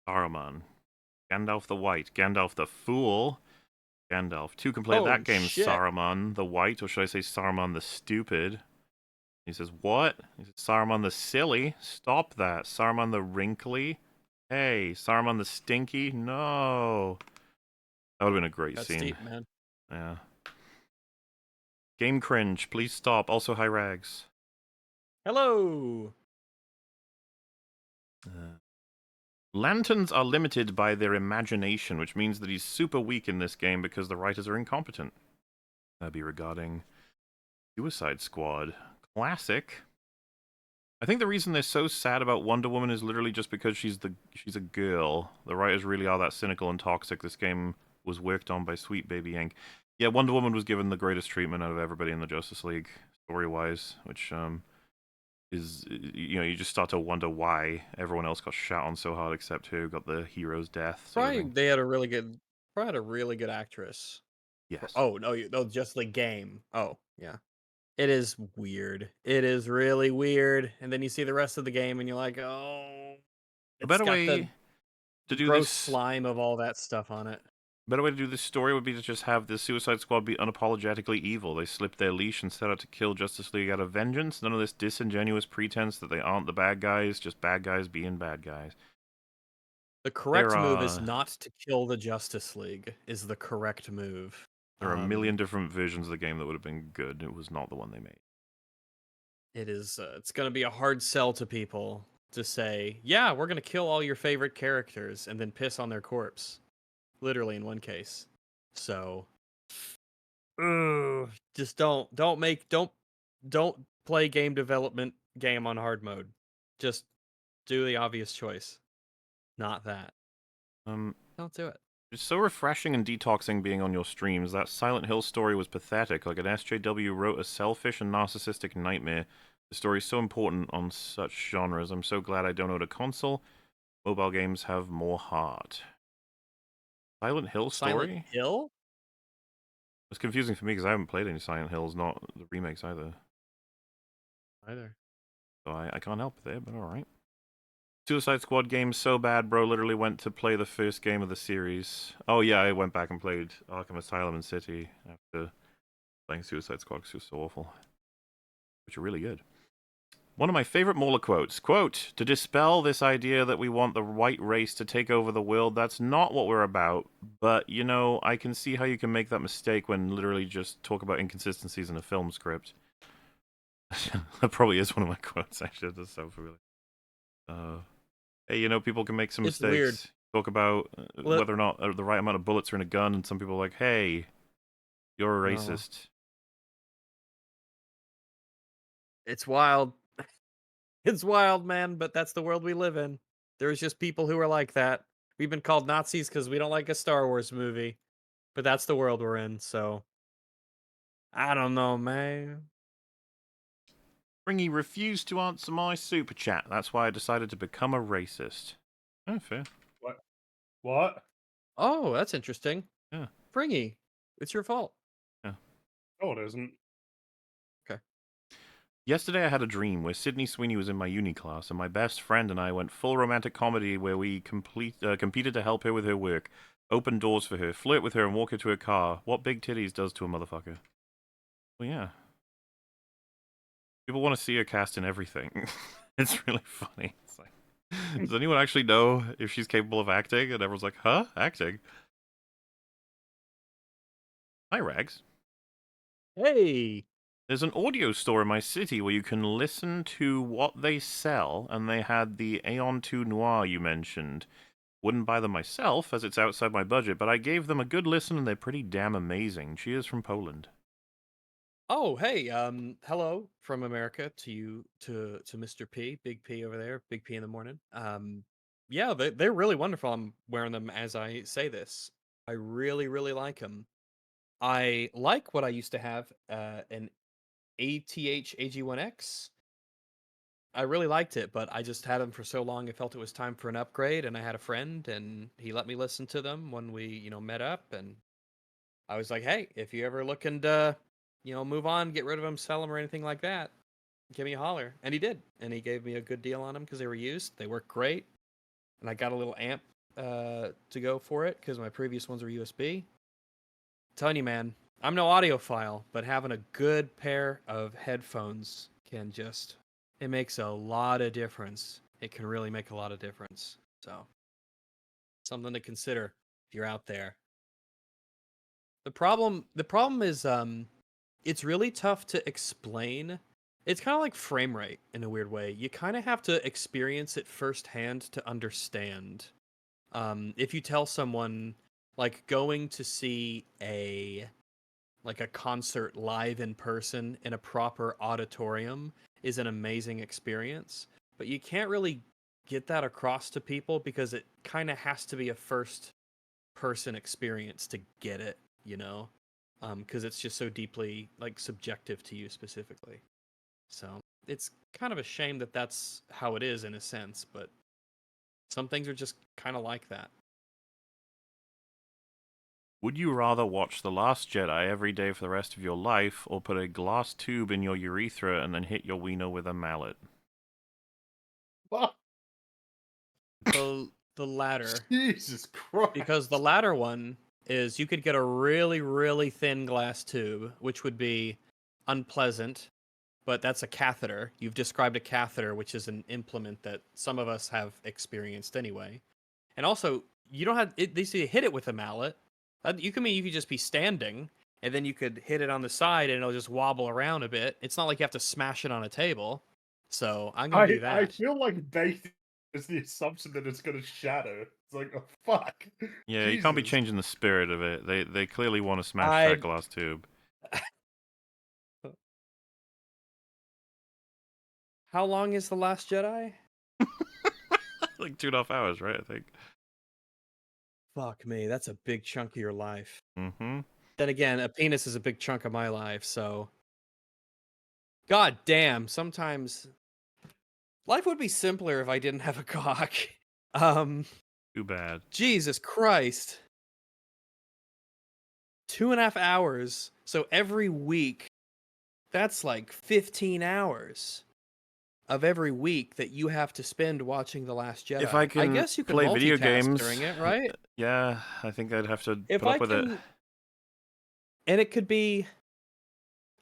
A: Saruman, Gandalf the White, Gandalf the Fool, Gandalf. To complete that game, shit. Saruman the White, or should I say Saruman the Stupid? He says, what? He says, Saruman the Silly? Stop that. Saruman the Wrinkly? Hey, Saruman the Stinky? No. That would have been a great scene.
B: Deep, man.
A: Yeah. Game cringe, please stop. Also, hi Rags.
B: Hello.
A: Lanterns are limited by their imagination, which means that he's super weak in this game because the writers are incompetent. That'd be regarding Suicide Squad. Classic. I think the reason they're so sad about Wonder Woman is literally just because she's a girl. The writers really are that cynical and toxic. This game was worked on by Sweet Baby Inc. Yeah, Wonder Woman was given the greatest treatment out of everybody in the Justice League, story-wise, which is, you just start to wonder why everyone else got shot on so hard except her, got the hero's death.
B: Probably they had a really good actress.
A: Yes.
B: Oh, no, just the game. Oh, yeah. It is weird. It is really weird. And then you see the rest of the game and you're like, oh,
A: A
B: it's
A: better
B: got the
A: way to do
B: gross
A: this,
B: slime of all that stuff on it.
A: better way to do this story would be to just have the Suicide Squad be unapologetically evil. They slip their leash and set out to kill Justice League out of vengeance. None of this disingenuous pretense that they aren't the bad guys, just bad guys being bad guys.
B: The correct
A: There
B: move is
A: are
B: not to kill the Justice League, is the correct move.
A: there are a million different versions of the game that would have been good. It was not the one they made.
B: It is, it's going to be a hard sell to people to say, yeah, we're going to kill all your favorite characters and then piss on their corpse. Literally in one case. So, just don't play game development game on hard mode. Just do the obvious choice. Not that. Don't do it.
A: It's so refreshing and detoxing being on your streams. That Silent Hill story was pathetic. Like an SJW wrote a selfish and narcissistic nightmare. The story is so important on such genres. I'm so glad I don't own a console. Mobile games have more heart. Silent Hill story?
B: Silent Hill?
A: It's confusing for me because I haven't played any Silent Hills, not the remakes either. So I can't help there, but alright. Suicide Squad game's so bad, bro. Literally went to play the first game of the series. Oh yeah, I went back and played Arkham Asylum and City after playing Suicide Squad because it was so awful. Which are really good. One of my favorite Mauler quotes. Quote, to dispel this idea that we want the white race to take over the world, that's not what we're about. But, you know, I can see how you can make that mistake when literally just talk about inconsistencies in a film script. That probably is one of my quotes, actually. That's so familiar. Hey, you know, people can make some
B: It's
A: mistakes.
B: weird.
A: Talk about whether or not the right amount of bullets are in a gun, and some people are like, hey, you're a racist.
B: It's wild. It's wild, man, but that's the world we live in. There's just people who are like that. We've been called Nazis because we don't like a Star Wars movie. But that's the world we're in, so I don't know, man.
A: Springy refused to answer my super chat. That's why I decided to become a racist. Oh, fair.
C: What?
B: Oh, that's interesting.
A: Yeah.
B: Fringy, it's your fault.
A: Yeah.
C: No, it isn't.
B: Okay.
A: Yesterday I had a dream where Sydney Sweeney was in my uni class, and my best friend and I went full romantic comedy where we competed to help her with her work, open doors for her, flirt with her, and walk her to her car. What big titties does to a motherfucker. Well, yeah. People want to see her cast in everything. It's really funny. It's like, does anyone actually know if she's capable of acting? And everyone's like, huh? Acting? Hi, Rags.
B: Hey.
A: There's an audio store in my city where you can listen to what they sell, and they had the Aeon 2 Noir you mentioned. Wouldn't buy them myself, as it's outside my budget, but I gave them a good listen, and they're pretty damn amazing. Cheers from Poland.
B: Oh, hey, hello from America to you, to Mr. P, Big P over there, Big P in the morning. Yeah, they're really wonderful. I'm wearing them as I say this. I really, really like them. I like what I used to have, an ATH AG1X. I really liked it, but I just had them for so long. I felt it was time for an upgrade, and I had a friend, and he let me listen to them when we, met up, and I was like, "Hey, if you ever looking to, move on, get rid of them, sell them, or anything like that, give me a holler." And he did, and he gave me a good deal on them because they were used. They work great, and I got a little amp to go for it because my previous ones were USB. Telling you, man, I'm no audiophile, but having a good pair of headphones can just, it makes a lot of difference. It can really make a lot of difference. So, something to consider if you're out there. The problem is it's really tough to explain. It's kind of like frame rate in a weird way. You kind of have to experience it firsthand to understand. If you tell someone, like, going to see a concert live in person in a proper auditorium is an amazing experience, but you can't really get that across to people because it kind of has to be a first person experience to get it, because it's just so deeply, like, subjective to you specifically. So it's kind of a shame that that's how it is in a sense, but some things are just kind of like that.
A: Would you rather watch The Last Jedi every day for the rest of your life, or put a glass tube in your urethra and then hit your wiener with a mallet?
B: The latter,
C: Jesus Christ.
B: because the latter one is you could get a really, really thin glass tube, which would be unpleasant, but that's a catheter. You've described a catheter, which is an implement that some of us have experienced anyway. And also, you don't have it. They say hit it with a mallet. You could just be standing, and then you could hit it on the side, and it'll just wobble around a bit. It's not like you have to smash it on a table. So I'm gonna do that.
C: I feel like baked is the assumption that it's gonna shatter. It's like, oh fuck.
A: Yeah, you can't be
C: Jesus.
A: changing the spirit of it. They clearly want to smash
B: I-
A: that glass tube.
B: How long is The Last Jedi?
A: Like 2.5 hours, right? I think.
B: Fuck me, that's a big chunk of your life.
A: Mm-hmm.
B: Then again, a penis is a big chunk of my life, so. God damn, sometimes life would be simpler if I didn't have a cock.
A: Too bad.
B: Jesus Christ. 2.5 hours. So every week, that's like 15 hours of every week that you have to spend watching The Last Jedi.
A: If I can
B: guess you can
A: play video
B: multitask
A: games
B: during it, right?
A: Yeah, I think I'd have to
B: If
A: put
B: I
A: up with it.
B: can, and it could be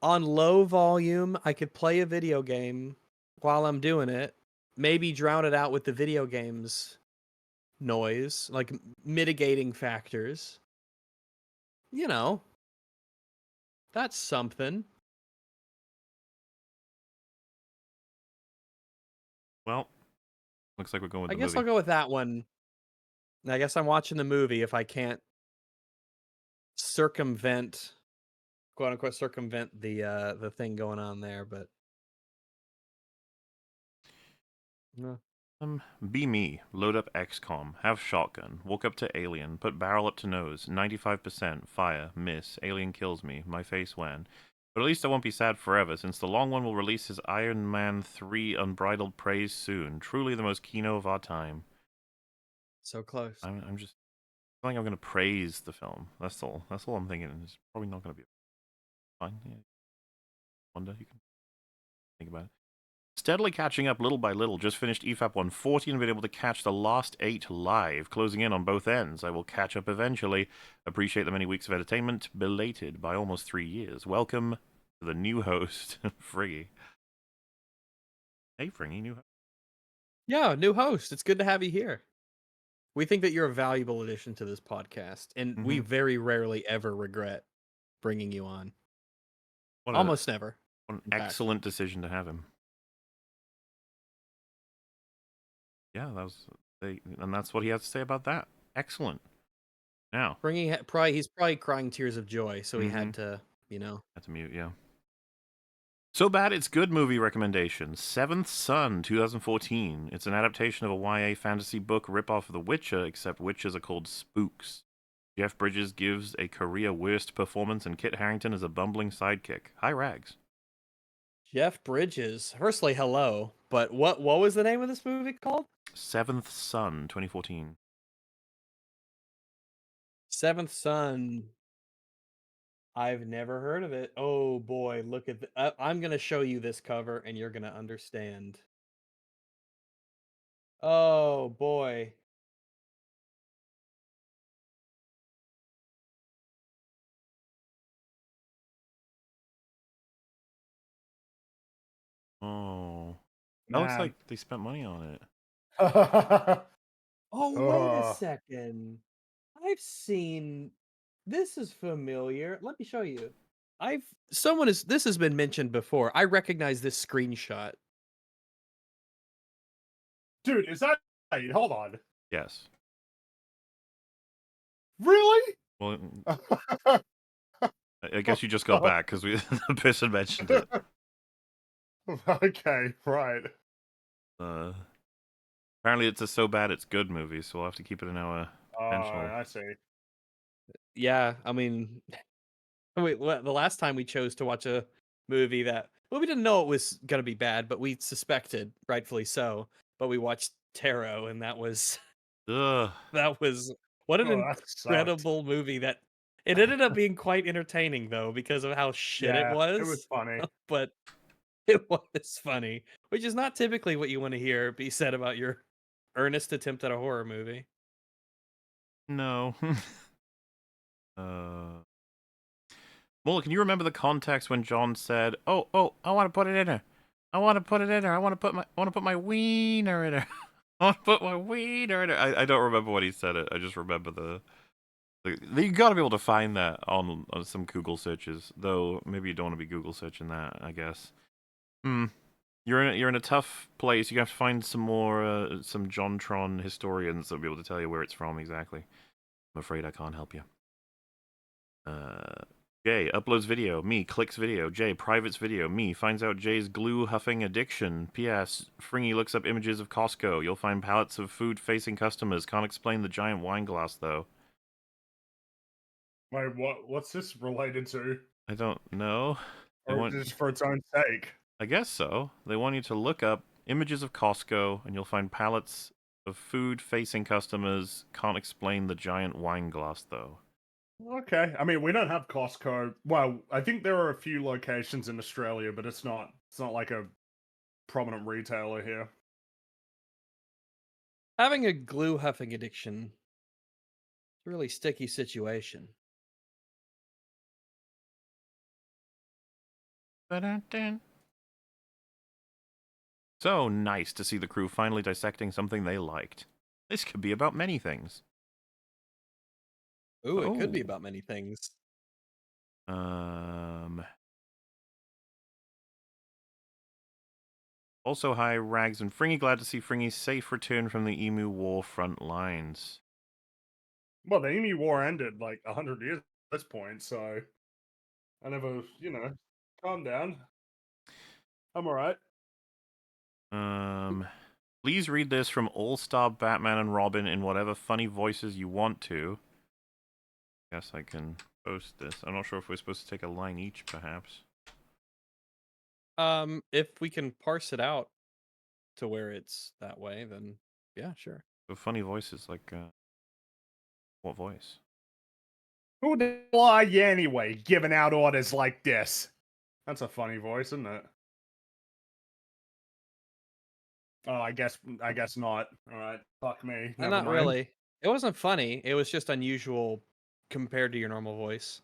B: on low volume. I could play a video game while I'm doing it. Maybe drown it out with the video game's noise, like mitigating factors. You know, that's something.
A: Well, looks like we're going with
B: I
A: the
B: guess
A: movie.
B: I'll go with that one. I guess I'm watching the movie if I can't circumvent, quote unquote, circumvent the thing going on there. But no.
A: Be me. Load up XCOM. Have shotgun. Walk up to alien. Put barrel up to nose. 95%. Fire. Miss. Alien kills me. My face when. But at least I won't be sad forever, since the long one will release his Iron Man 3 unbridled praise soon. Truly the most kino of our time.
B: So close.
A: I'm just I think I'm gonna praise the film. That's all. That's all I'm thinking. It's probably not gonna be fine. Yeah. Wonder you can think about it. Steadily catching up little by little. Just finished EFAP 140 and been able to catch the last 8 live, closing in on both ends. I will catch up eventually. Appreciate the many weeks of entertainment, belated by almost 3 years. Welcome to the new host, Friggy. Hey, Friggy, new host.
B: Yeah, new host. It's good to have you here. We think that you're a valuable addition to this podcast, and we very rarely ever regret bringing you on. Almost never.
A: What an excellent decision to have him. Yeah, and that's what he has to say about that. Excellent. Now,
B: He's probably crying tears of joy, so he had to,
A: Had to mute, yeah. So Bad It's Good movie recommendation. Seventh Son, 2014. It's an adaptation of a YA fantasy book ripoff of The Witcher, except witches are called spooks. Jeff Bridges gives a career worst performance, and Kit Harington is a bumbling sidekick. Hi, Rags.
B: Jeff Bridges. Firstly, hello. But what was the name of this movie called?
A: Seventh Son, 2014.
B: Seventh Son. I've never heard of it. Oh boy, look at I'm gonna show you this cover, and you're gonna understand. Oh boy.
A: Oh. That looks like they spent money on it.
B: Oh, wait a second. I've seen this is familiar. Let me show you. This has been mentioned before. I recognize this screenshot.
C: Dude, is that right? Hold on.
A: Yes.
C: Really?
A: Well, I guess you just got back because the person mentioned it.
C: Okay, right.
A: Apparently it's a So Bad It's Good movie, so we'll have to keep it in our attention.
C: I see.
B: Yeah, I mean, the last time we chose to watch a movie that, well, we didn't know it was gonna be bad, but we suspected, rightfully so. But we watched Tarot, and that was
A: Ugh.
B: that was what an
C: Oh, that sucked.
B: incredible movie that It ended up being quite entertaining though because of how shit it
C: Yeah, it was
B: was,
C: funny.
B: but it was funny, which is not typically what you want to hear be said about your earnest attempt at a horror movie.
A: No. uh, Mullah, can you remember the context when John said, "Oh, I want to put it in her. I want to put it in her. I want to put my wiener in her. I want to put my wiener in her." I don't remember when he said it. I just remember the you got to be able to find that on some Google searches, though. Maybe you don't want to be Google searching that, I guess. You're in a tough place. You have to find some more some JonTron historians that'll be able to tell you where it's from exactly. I'm afraid I can't help you. Jay uploads video. Me clicks video. Jay privates video. Me finds out Jay's glue huffing addiction. P.S. Fringy looks up images of Costco. You'll find pallets of food facing customers. Can't explain the giant wine glass though.
C: Wait, what's this related to?
A: I don't know.
C: Or just for its own sake?
A: I guess so. They want you to look up images of Costco, and you'll find pallets of food facing customers. Can't explain the giant wine glass though.
C: Okay. I mean, we don't have Costco. Well, I think there are a few locations in Australia, but it's not like a prominent retailer here.
B: Having a glue huffing addiction is a really sticky situation.
A: So nice to see the crew finally dissecting something they liked. This could be about many things.
B: Ooh, it could be
A: Oh.
B: about many things.
A: Also, hi, Rags and Fringy. Glad to see Fringy's safe return from the Emu War front lines.
C: Well, the Emu War ended like 100 years at this point, so I never, calm down. I'm alright.
A: Please read this from All-Star Batman and Robin in whatever funny voices you want to. Guess I can post this. I'm not sure if we're supposed to take a line each, perhaps.
B: If we can parse it out to where it's that way, then yeah, sure.
A: So funny voices, like, what voice?
C: Who the hell are you anyway, giving out orders like this? That's a funny voice, isn't it? Oh, I guess not. Alright, fuck me. Never
B: Not
C: mind.
B: really. It wasn't funny. It was just unusual compared to your normal voice.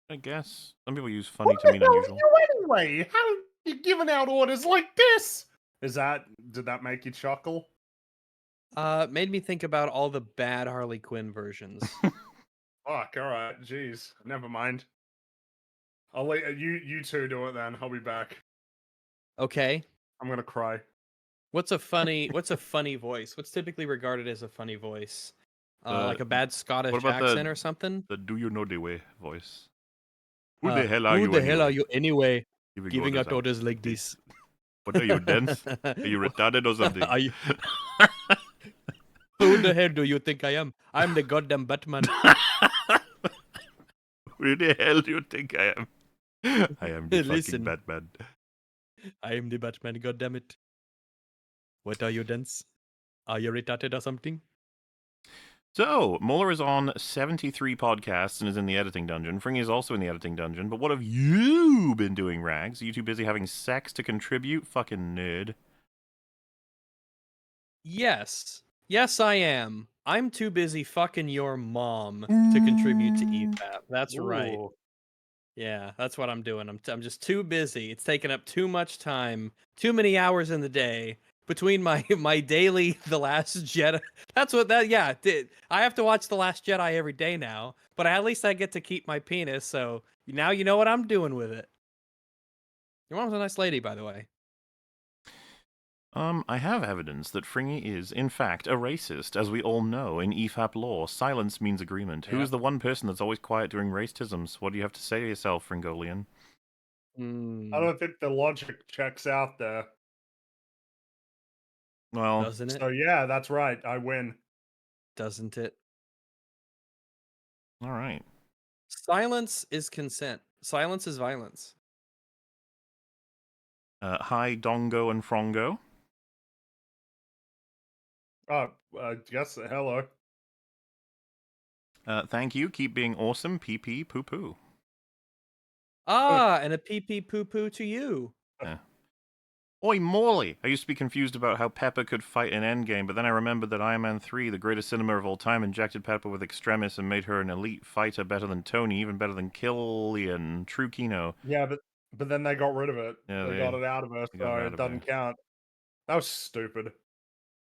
A: I guess. Some people use funny to mean
C: Who the hell
A: unusual.
C: are you anyway? How are you giving out orders like this? Did that make you chuckle?
B: Made me think about all the bad Harley Quinn versions.
C: Fuck, alright, jeez. Never mind. I'll let you two do it then. I'll be back.
B: Okay.
C: I'm gonna cry.
B: What's a funny voice? What's typically regarded as a funny voice? Like a bad Scottish
A: what about
B: accent or something?
A: The do you know the way voice? Who the hell are you
B: Who the
A: anyway?
B: hell are you anyway?
A: Giving
B: Giving
A: orders
B: out orders like this.
A: What are you, dense? Are you retarded or something?
B: Who the hell do you think I am? I'm the goddamn Batman.
A: Who the hell do you think I am? I am the
B: Listen.
A: fucking Batman.
B: I am the Batman, goddammit. What are you, dense? Are you retarded or something?
A: So, Muller is on 73 podcasts and is in the editing dungeon. Fringy is also in the editing dungeon. But what have you been doing, Rags? Are you too busy having sex to contribute? Fucking nerd.
B: Yes. Yes, I am. I'm too busy fucking your mom to contribute to EFAP. That's right.
C: Ooh.
B: Yeah, that's what I'm doing. I'm just too busy. It's taking up too much time, too many hours in the day between my daily The Last Jedi. That's what that I have to watch The Last Jedi every day now, but at least I get to keep my penis, so now you know what I'm doing with it. Your mom's a nice lady, by the way.
A: I have evidence that Fringy is, in fact, a racist. As we all know, in EFAP law, silence means agreement.
B: Yeah.
A: Who is the one person that's always quiet during racisms? What do you have to say to yourself, Fringolian?
C: I don't think the logic checks out there.
A: Well,
B: Doesn't it?
C: So yeah, that's right. I win.
B: Doesn't it?
A: all right.
B: Silence is consent. Silence is violence.
A: Hi, Dongo and Frongo.
C: Oh, yes, hello.
A: Thank you. Keep being awesome. PP poo poo.
B: And a pee poo poo to you.
A: Oi, Morley! I used to be confused about how Pepper could fight in Endgame, but then I remembered that Iron Man 3, the greatest cinema of all time, injected Pepper with Extremis and made her an elite fighter better than Tony, even better than Killian, True Kino.
C: Yeah, but then they got rid of it.
A: Yeah,
C: they got it out of her, so it doesn't count. That was stupid.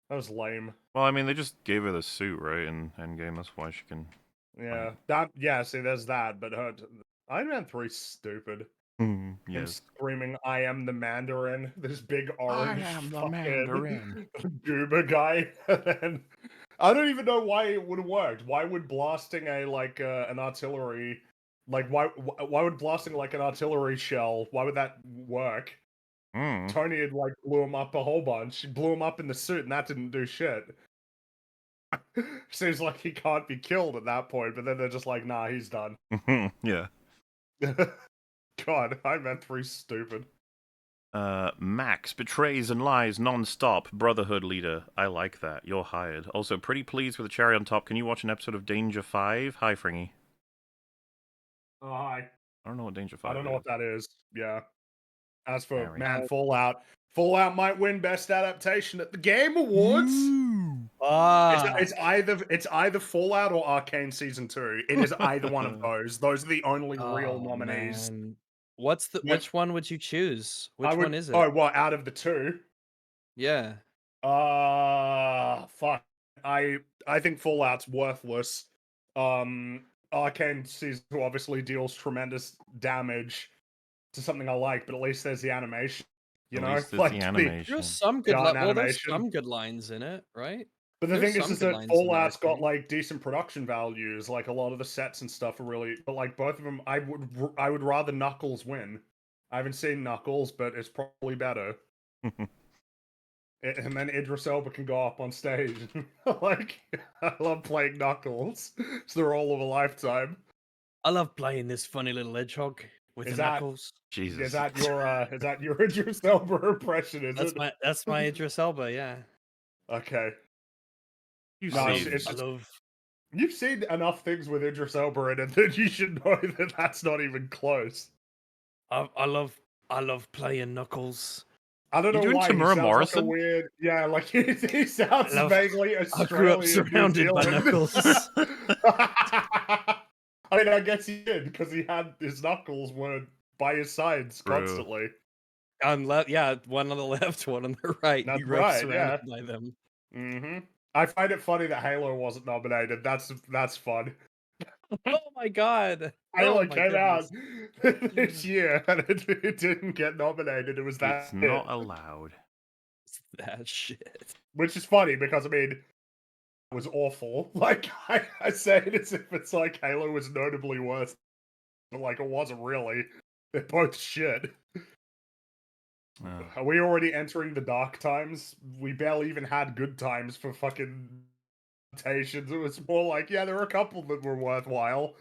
C: That was lame.
A: Well, I mean, they just gave her the suit, right, in Endgame. That's why she can...
C: Yeah, see, there's that, but Iron Man 3's stupid. Him
A: yes.
C: screaming, "I am the Mandarin!" This big orange
A: I am the
C: fucking
A: Mandarin.
C: goober guy. And I don't even know why it would have worked. Why would blasting an artillery, why would blasting like an artillery shell? Why would that work? Tony had blew him up a whole bunch. He blew him up in the suit, and that didn't do shit. Seems like he can't be killed at that point, but then they're just like, nah, he's done.
A: Yeah.
C: God, Iron Man 3's stupid.
A: Max betrays and lies non-stop. Brotherhood leader. I like that. You're hired. Also, pretty pleased with the cherry on top. Can you watch an episode of Danger 5? Hi, Fringy.
C: Oh, hi.
A: I don't know what Danger 5 is.
C: I don't know what that is. Yeah. As for,
A: Sorry.
C: man, Fallout might win Best Adaptation at the Game Awards. It's either Fallout or Arcane Season 2. It is either one of those. Those are the only real nominees.
B: Man. Which one would you choose? Which one is it?
C: Oh, what, out of the two?
B: Yeah.
C: Fuck. I think Fallout's worthless. Arcane Season 2 obviously deals tremendous damage to something I like, but at least there's the animation. You know,
A: like the animation.
B: There's some good there's some good lines in it, right?
C: But the thing is that Fallout's got decent production values. Like a lot of the sets and stuff are really, but both of them, I would rather Knuckles win. I haven't seen Knuckles, but it's probably better. And then Idris Elba can go up on stage. I love playing Knuckles. It's the role of a lifetime.
B: I love playing this funny little hedgehog with the Knuckles.
A: Jesus.
C: Is that your Idris Elba impression?
B: That's my Idris Elba, yeah.
C: Okay.
A: You've
C: seen enough things with Idris Elba in it that you should know that that's not even close.
B: I love playing Knuckles.
C: I don't know why.
A: Tamura Morrison?
C: Like a weird, yeah, like he sounds vaguely Australian.
B: I grew up surrounded by Knuckles.
C: I mean, I guess he did because his knuckles were by his sides constantly.
B: One on the left, one on the right.
C: That's
B: you grew up surrounded by them.
C: Mm-hmm. I find it funny that Halo wasn't nominated. That's fun.
B: Oh my god!
C: Halo came out this year and it didn't get nominated. It was that.
A: It's not allowed.
B: It's that shit.
C: Which is funny because I mean, it was awful. Like I say it as if it's like Halo was notably worse, but like it wasn't really. They're both shit. Are we already entering the dark times? We barely even had good times for fucking adaptations. It was more like, yeah, there were a couple that were worthwhile.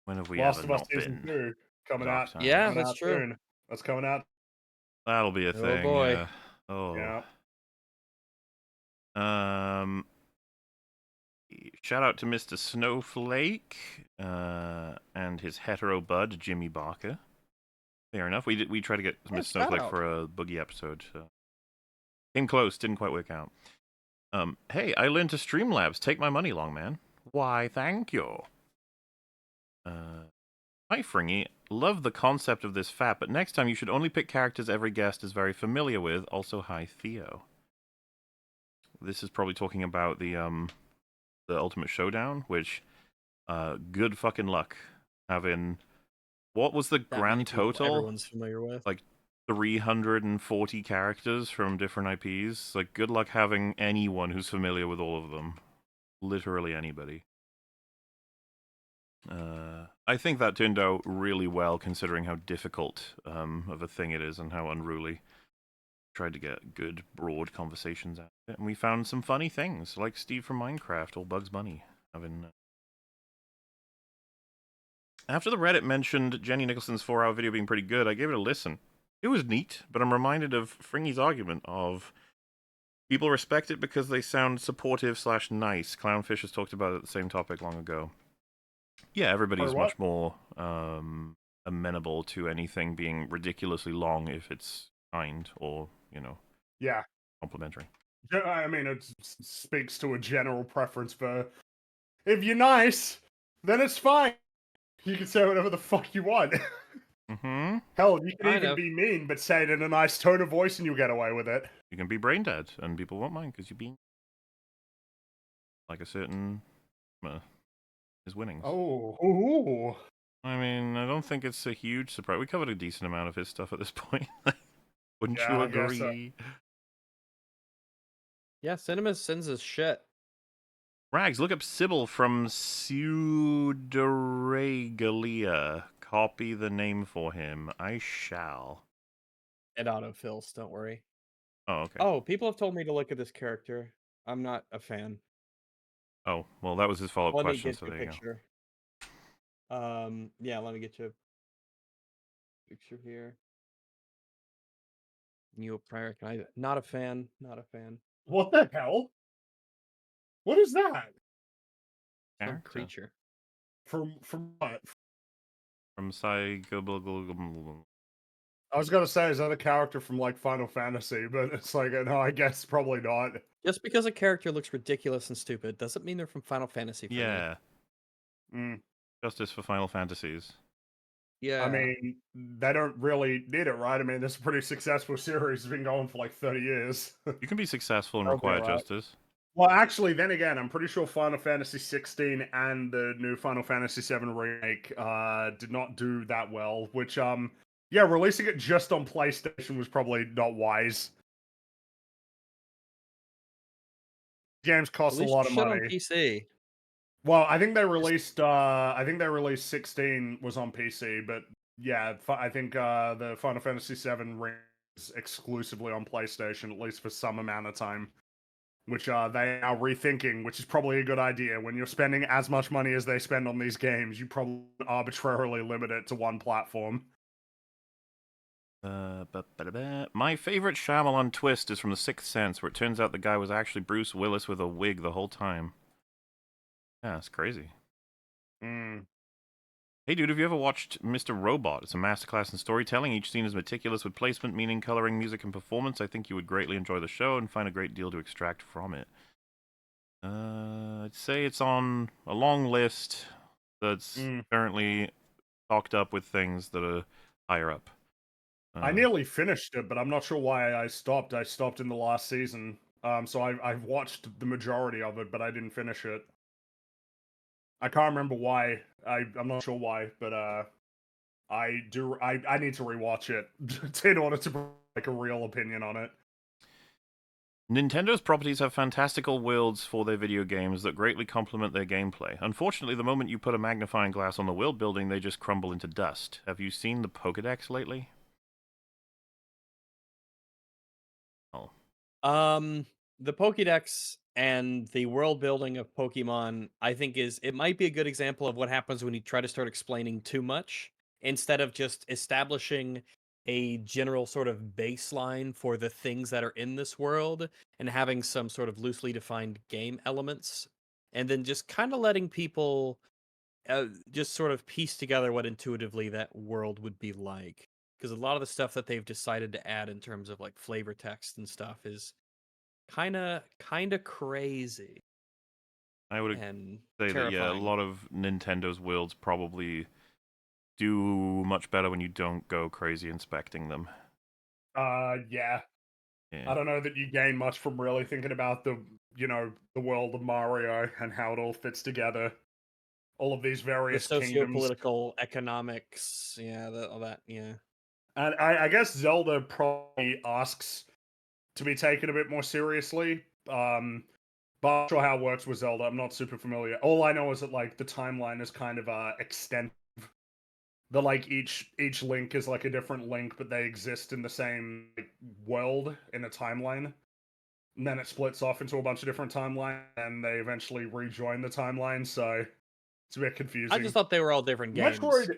A: When have we
C: Last
A: ever
C: of Us
A: not
C: Season
A: been?
C: 2 coming out.
B: Yeah, that's true.
C: Soon. That's coming out.
A: That'll be a thing.
B: Oh boy.
A: Yeah. Oh.
C: Yeah.
A: Shout out to Mr. Snowflake and his hetero bud Jimmy Barker. Fair enough. We tried to get Mr. Snowflake for a Boogie episode. So. Came close, didn't quite work out. Hey, I learned to Streamlabs. Take my money, long man. Why, thank you. Hi, Fringy. Love the concept of this FAP, but next time you should only pick characters every guest is very familiar with. Also, hi, Theo. This is probably talking about the Ultimate Showdown, which, good fucking luck having... What was the grand total?
B: Everyone's familiar with.
A: Like 340 characters from different IPs. Like, good luck having anyone who's familiar with all of them. Literally anybody. I think that turned out really well, considering how difficult of a thing it is and how unruly. Tried to get good, broad conversations out of it, and we found some funny things, like Steve from Minecraft or Bugs Bunny having... After the Reddit mentioned Jenny Nicholson's 4-hour video being pretty good, I gave it a listen. It was neat, but I'm reminded of Fringy's argument of People respect it because they sound supportive / nice. Clownfish has talked about it, the same topic long ago. Yeah, everybody's
C: what?
A: much more amenable to anything being ridiculously long if it's kind or,
C: Yeah.
A: complimentary.
C: I mean, it speaks to a general preference for if you're nice, then it's fine. You can say whatever the fuck you want.
A: Mm-hmm.
C: Hell, you can
B: Kind
C: even
B: of.
C: be mean, but say it in a nice tone of voice and you'll get away with it.
A: You can be brain dead, and people won't mind because you're being like a certain his winnings.
C: Oh, ooh.
A: I mean, I don't think it's a huge surprise. We covered a decent amount of his stuff at this point. Wouldn't
C: Yeah,
A: you
C: I guess so.
A: agree?
B: Yeah, Cinema Sins is shit.
A: Rags, look up Sybil from Pseudoregalia. Copy the name for him. I shall.
B: It autofills, don't worry.
A: Oh, okay.
B: Oh, people have told me to look at this character. I'm not a fan.
A: Oh, well, that was his follow-up
B: Let me
A: question,
B: get
A: so
B: you a
A: there you go.
B: picture. Yeah, let me get you a picture here. New prior, not a fan, not a fan.
C: What the hell? What is that?
B: Some
A: Character.
B: creature.
C: From what?
A: From Psycho...
C: I was gonna say, is that a character from like Final Fantasy? But it's like, no, I guess probably not.
B: Just because a character looks ridiculous and stupid doesn't mean they're from Final Fantasy for me.
A: Yeah.
C: Mm.
A: Justice for Final Fantasies.
B: Yeah.
C: I mean, they don't really need it, right? I mean, this is a pretty successful series. It's been going for like 30 years.
A: You can be successful and
C: Okay,
A: require
C: right.
A: justice.
C: Well, actually, then again, I'm pretty sure Final Fantasy 16 and the new Final Fantasy 7 remake did not do that well. Which, yeah, releasing it just on PlayStation was probably not wise. Games
B: At
C: cost a
B: least
C: lot of
B: shit on
C: money.
B: PC.
C: Well, I think they released. I think they released 16 was on PC, but yeah, I think the Final Fantasy 7 is exclusively on PlayStation, at least for some amount of time. Which they are now rethinking, which is probably a good idea. When you're spending as much money as they spend on these games, you probably arbitrarily limit it to one platform.
A: My favorite Shyamalan twist is from The Sixth Sense, where it turns out the guy was actually Bruce Willis with a wig the whole time. Yeah, it's crazy.
C: Mm.
A: Hey dude, have you ever watched Mr. Robot? It's a masterclass in storytelling. Each scene is meticulous with placement, meaning, coloring, music, and performance. I think you would greatly enjoy the show and find a great deal to extract from it. I'd say it's on a long list that's currently stocked up with things that are higher up.
C: I nearly finished it, but I'm not sure why I stopped. I stopped in the last season. So I've watched the majority of it, but I didn't finish it. I can't remember why. I'm not sure why, but I need to rewatch it in order to make a real opinion on it.
A: Nintendo's properties have fantastical worlds for their video games that greatly complement their gameplay. Unfortunately, the moment you put a magnifying glass on the world building, they just crumble into dust. Have you seen the Pokédex lately? Oh.
B: The Pokédex and the world building of Pokemon, I think it might be a good example of what happens when you try to start explaining too much instead of just establishing a general sort of baseline for the things that are in this world and having some sort of loosely defined game elements, and then just kind of letting people just sort of piece together what intuitively that world would be like. Because a lot of the stuff that they've decided to add in terms of like flavor text and stuff is kind of crazy
A: I would
B: and
A: say that, yeah, a
B: terrifying.
A: lot of Nintendo's worlds probably do much better when you don't go crazy inspecting them.
C: Yeah.
A: Yeah.
C: I don't know that you gain much from really thinking about the world of Mario and how it all fits together. All of these
B: The
C: various kingdoms.
B: socio-political economics, yeah, all that, yeah.
C: And I guess Zelda probably asks to be taken a bit more seriously. But I'm not sure how it works with Zelda. I'm not super familiar. All I know is that like the timeline is kind of extensive. The like each link is like a different link, but they exist in the same like, world in a timeline. And then it splits off into a bunch of different timelines, and they eventually rejoin the timeline. So it's a bit confusing.
B: I just thought they were all different games.
C: Metroid,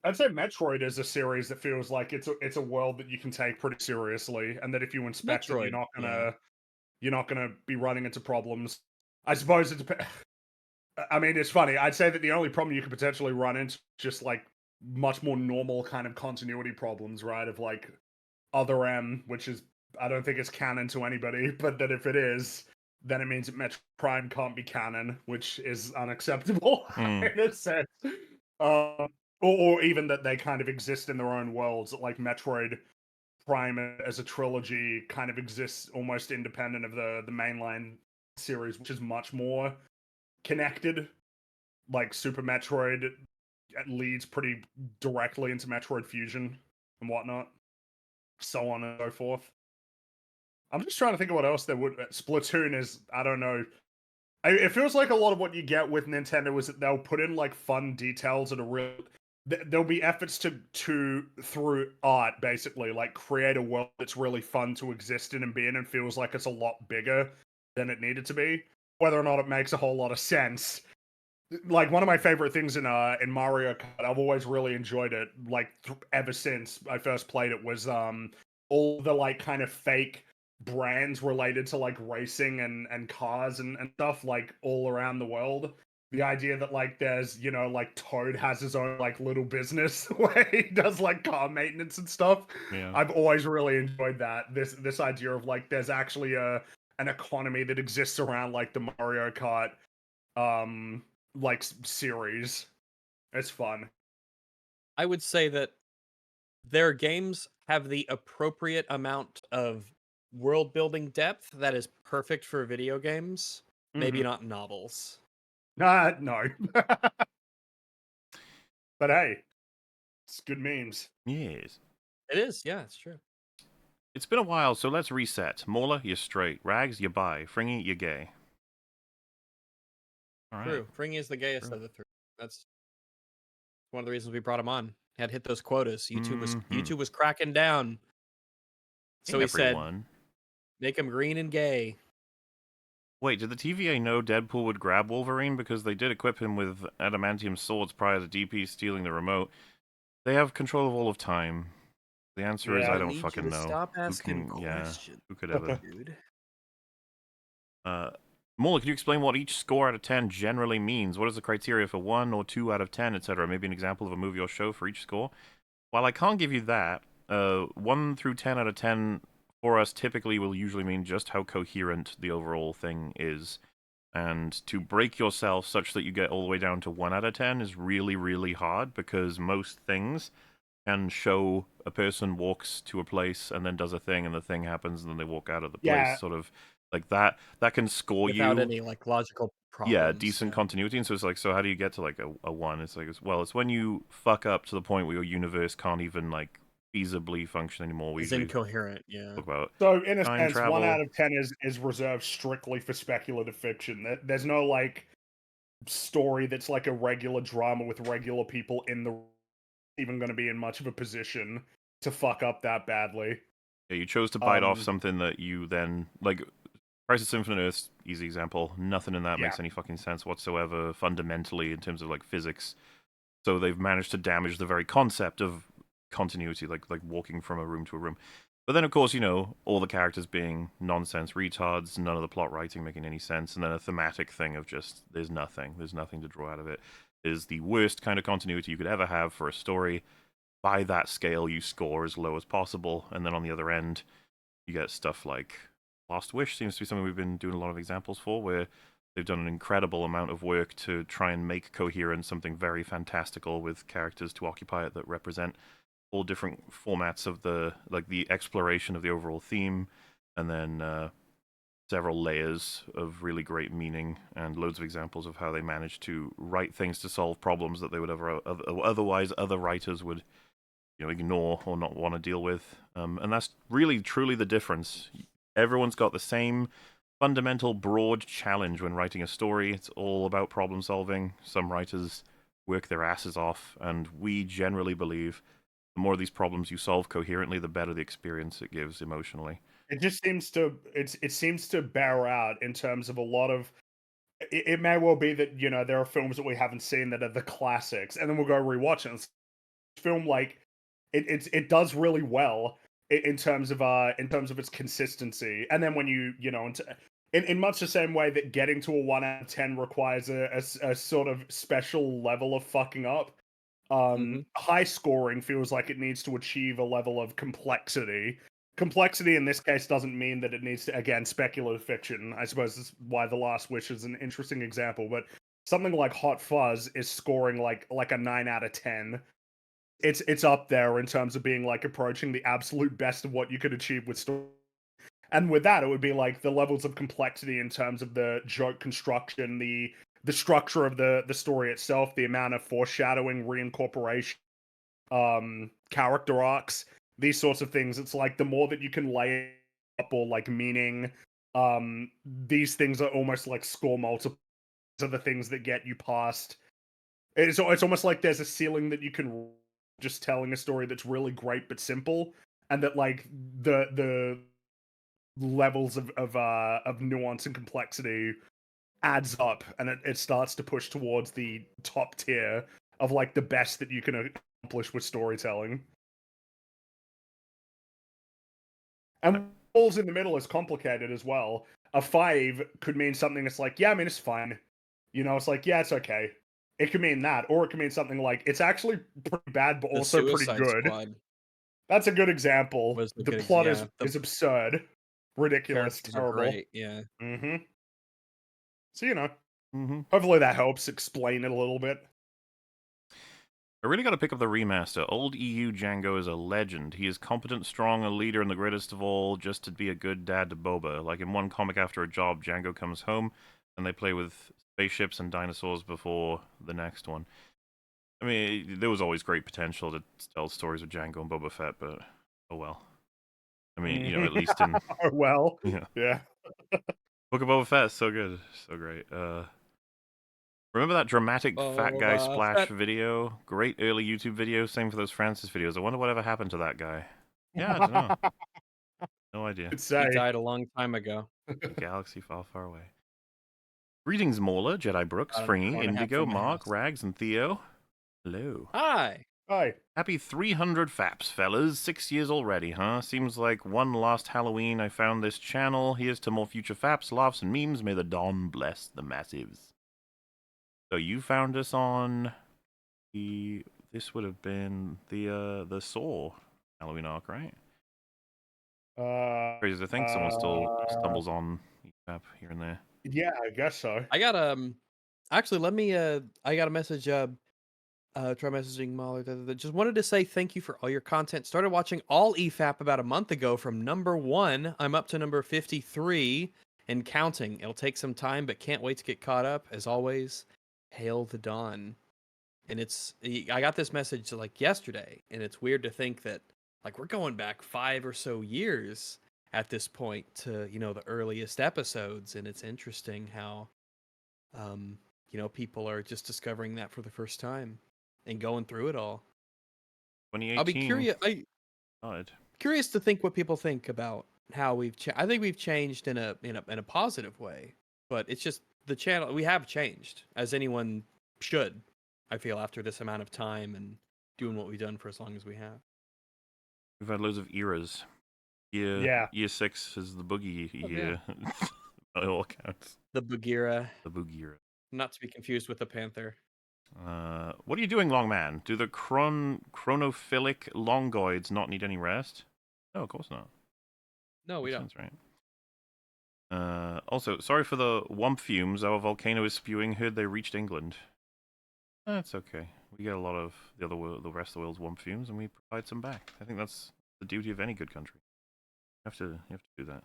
C: I'd say Metroid is a series that feels like it's a world that you can take pretty seriously, and that if you inspect it, you're
B: Metroid,
C: not gonna
B: yeah.
C: you're not going to be running into problems. I suppose it depends. I mean, it's funny. I'd say that the only problem you could potentially run into is just like much more normal kind of continuity problems, right? Of like other M, which is I don't think it's canon to anybody, but that if it is, then it means that Metroid Prime can't be canon, which is unacceptable in a sense. Or even that they kind of exist in their own worlds, like Metroid Prime as a trilogy kind of exists almost independent of the mainline series, which is much more connected. Like Super Metroid leads pretty directly into Metroid Fusion and whatnot, so on and so forth. I'm just trying to think of what else there would. Splatoon is, I don't know. It feels like a lot of what you get with Nintendo is that they'll put in like fun details that are real. There'll be efforts to through art basically like create a world that's really fun to exist in and be in, and feels like it's a lot bigger than it needed to be. Whether or not it makes a whole lot of sense. Like one of my favorite things in Mario Kart, I've always really enjoyed it. Like ever since I first played it, was all the like kind of fake brands related to like racing and cars and stuff like all around the world. The idea that like there's like Toad has his own like little business where he does like car maintenance and stuff.
A: Yeah.
C: I've always really enjoyed that. This idea of like there's actually an economy that exists around like the Mario Kart like series. It's fun.
B: I would say that their games have the appropriate amount of world building depth that is perfect for video games, maybe not novels.
C: No. But hey, it's good memes.
A: Yes.
B: It is, yeah, it's true.
A: It's been a while, so let's reset. Mauler, you're straight. Rags, you're bi. Fringy, you're gay. All right.
B: True. Fringy is the gayest of the three. That's one of the reasons we brought him on. He had hit those quotas. YouTube was cracking down. So he said, make him green and gay.
A: Wait, did the TVA know Deadpool would grab Wolverine because they did equip him with adamantium swords prior to DP stealing the remote? They have control of all of time. The answer is I don't fucking know.
B: Stop asking questions.
A: Who could ever?
B: Dude.
A: Mola, can you explain what each score out of 10 generally means? What is the criteria for 1 or 2 out of 10, etc.? Maybe an example of a movie or show for each score? While I can't give you that, 1 through 10 out of 10 for us typically will usually mean just how coherent the overall thing is. And to break yourself such that you get all the way down to 1 out of 10 is really, really hard, because most things can show a person walks to a place and then does a thing and the thing happens and then they walk out of the place.
C: Yeah.
A: Sort of like that can score
B: Without
A: you
B: any like logical problems.
A: yeah, decent continuity. And so it's like, so how do you get to like a 1? It's like, well, it's when you fuck up to the point where your universe can't even like feasibly function anymore.
B: It's incoherent, yeah.
A: Talk about
C: So in a
A: time
C: sense,
A: travel.
C: 1 out of 10 is reserved strictly for speculative fiction. There's no like story that's like a regular drama with regular people in the even going to be in much of a position to fuck up that badly.
A: Yeah, you chose to bite off something that you then like. Crisis Infinite Earths, easy example. Nothing in that makes any fucking sense whatsoever, fundamentally, in terms of like physics. So they've managed to damage the very concept of continuity, like walking from a room to a room. But then, of course, all the characters being nonsense retards, none of the plot writing making any sense, and then a thematic thing of just there's nothing to draw out of it, is the worst kind of continuity you could ever have for a story. By that scale, you score as low as possible, and then on the other end, you get stuff like Last Wish seems to be something we've been doing a lot of examples for, where they've done an incredible amount of work to try and make coherent something very fantastical with characters to occupy it that represent all different formats of the exploration of the overall theme, and then several layers of really great meaning and loads of examples of how they managed to write things to solve problems that they would otherwise other writers would ignore or not want to deal with. And that's really truly the difference. Everyone's got the same fundamental broad challenge when writing a story. It's all about problem solving. Some writers work their asses off, and we generally believe the more of these problems you solve coherently, the better the experience it gives emotionally.
C: It just seems to it seems to bear out in terms of a lot of it may well be that there are films that we haven't seen that are the classics, and then we'll go rewatch it. Film like it does really well, in terms of its consistency. And then when you know, in much the same way that getting to a 1 out of 10 requires a sort of special level of fucking up, high scoring feels like it needs to achieve a level of complexity. Complexity in this case doesn't mean that it needs to, again, speculative fiction. I suppose that's why The Last Wish is an interesting example, but something like Hot Fuzz is scoring like a 9 out of 10. It's up there in terms of being like approaching the absolute best of what you could achieve with story. And with that, it would be like the levels of complexity in terms of the joke construction, the structure of the story itself, the amount of foreshadowing, reincorporation, character arcs, these sorts of things. It's like the more that you can lay up or like meaning, these things are almost like score multipliers of the things that get you past. It's almost like there's a ceiling that you can just telling a story that's really great but simple, and that like the levels of nuance and complexity adds up, and it starts to push towards the top tier of like the best that you can accomplish with storytelling. And falls in the middle is complicated as well. A 5 could mean something that's like, yeah, I mean, it's fine. You know, it's like, yeah, it's okay. It could mean that, or it could mean something like, it's actually pretty bad, but
B: The
C: also pretty
B: Suicide
C: good.
B: Squad
C: That's a good example.
B: was
C: The plot is
B: the
C: absurd, ridiculous,
B: characters are
C: terrible.
B: great. Yeah.
C: Mm-hmm. So, you know,
A: Mm-hmm.
C: hopefully that helps explain it a little bit.
A: I really got to pick up the remaster. Old EU Django is a legend. He is competent, strong, a leader, and the greatest of all, just to be a good dad to Boba. Like in one comic after a job, Django comes home, and they play with spaceships and dinosaurs before the next one. I mean, there was always great potential to tell stories with Django and Boba Fett, but oh well. I mean, you know, at least in
C: well,
A: yeah.
C: yeah.
A: Book of Boba Fett, so good, so great. Remember that dramatic fat guy
B: Boba
A: splash
B: Fett.
A: video? Great early YouTube video. Same for those Francis videos. I wonder whatever happened to that guy. Yeah, I don't know. No idea.
C: It's
B: He died a long time ago.
A: A galaxy far, far away. Greetings, Mauler, Jedi Brooks,
B: About an
A: Fringy,
B: hour and a half
A: Indigo,
B: from my
A: Mark,
B: house.
A: Rags, and Theo. Hello.
B: Hi.
C: Hi.
A: Happy 300 faps, fellas. 6 years already, huh? Seems like one last Halloween I found this channel. Here's to more future faps, laughs, and memes. May the dawn bless the massives. So you found us on the... This would have been the Saw Halloween arc, right? Crazy to think someone still stumbles on EFAP here and there.
C: Yeah, I guess so.
B: I got actually let me I got a message try messaging Mahler. Just wanted to say thank you for all your content. Started watching all EFAP about a month ago from number 1. I'm up to number 53 and counting. It'll take some time, but can't wait to get caught up. As always, hail the dawn. And I got this message like yesterday, and it's weird to think that like we're going back 5 or so years at this point to, you know, the earliest episodes, and it's interesting how you know, people are just discovering that for the first time and going through it all.
A: 2018.
B: I'll be curious. Curious to think what people think about how we've. I think we've changed in a positive way, but it's just the channel. We have changed, as anyone should. I feel after this amount of time and doing what we've done for as long as we have.
A: We've had loads of eras. Year 6 is the boogie year.
B: Yeah.
A: By all accounts.
B: The Bagheera.
A: The boogie era.
B: Not to be confused with the Panther.
A: What are you doing, long man? Do the chronophilic longoids not need any rest? No, of course not.
B: No, we
A: Makes
B: don't.
A: sense, right? Also, sorry for the wump fumes. Our volcano is spewing. Heard they reached England. That's okay. We get a lot of the rest of the world's wump fumes, and we provide some back. I think that's the duty of any good country. You have to do that.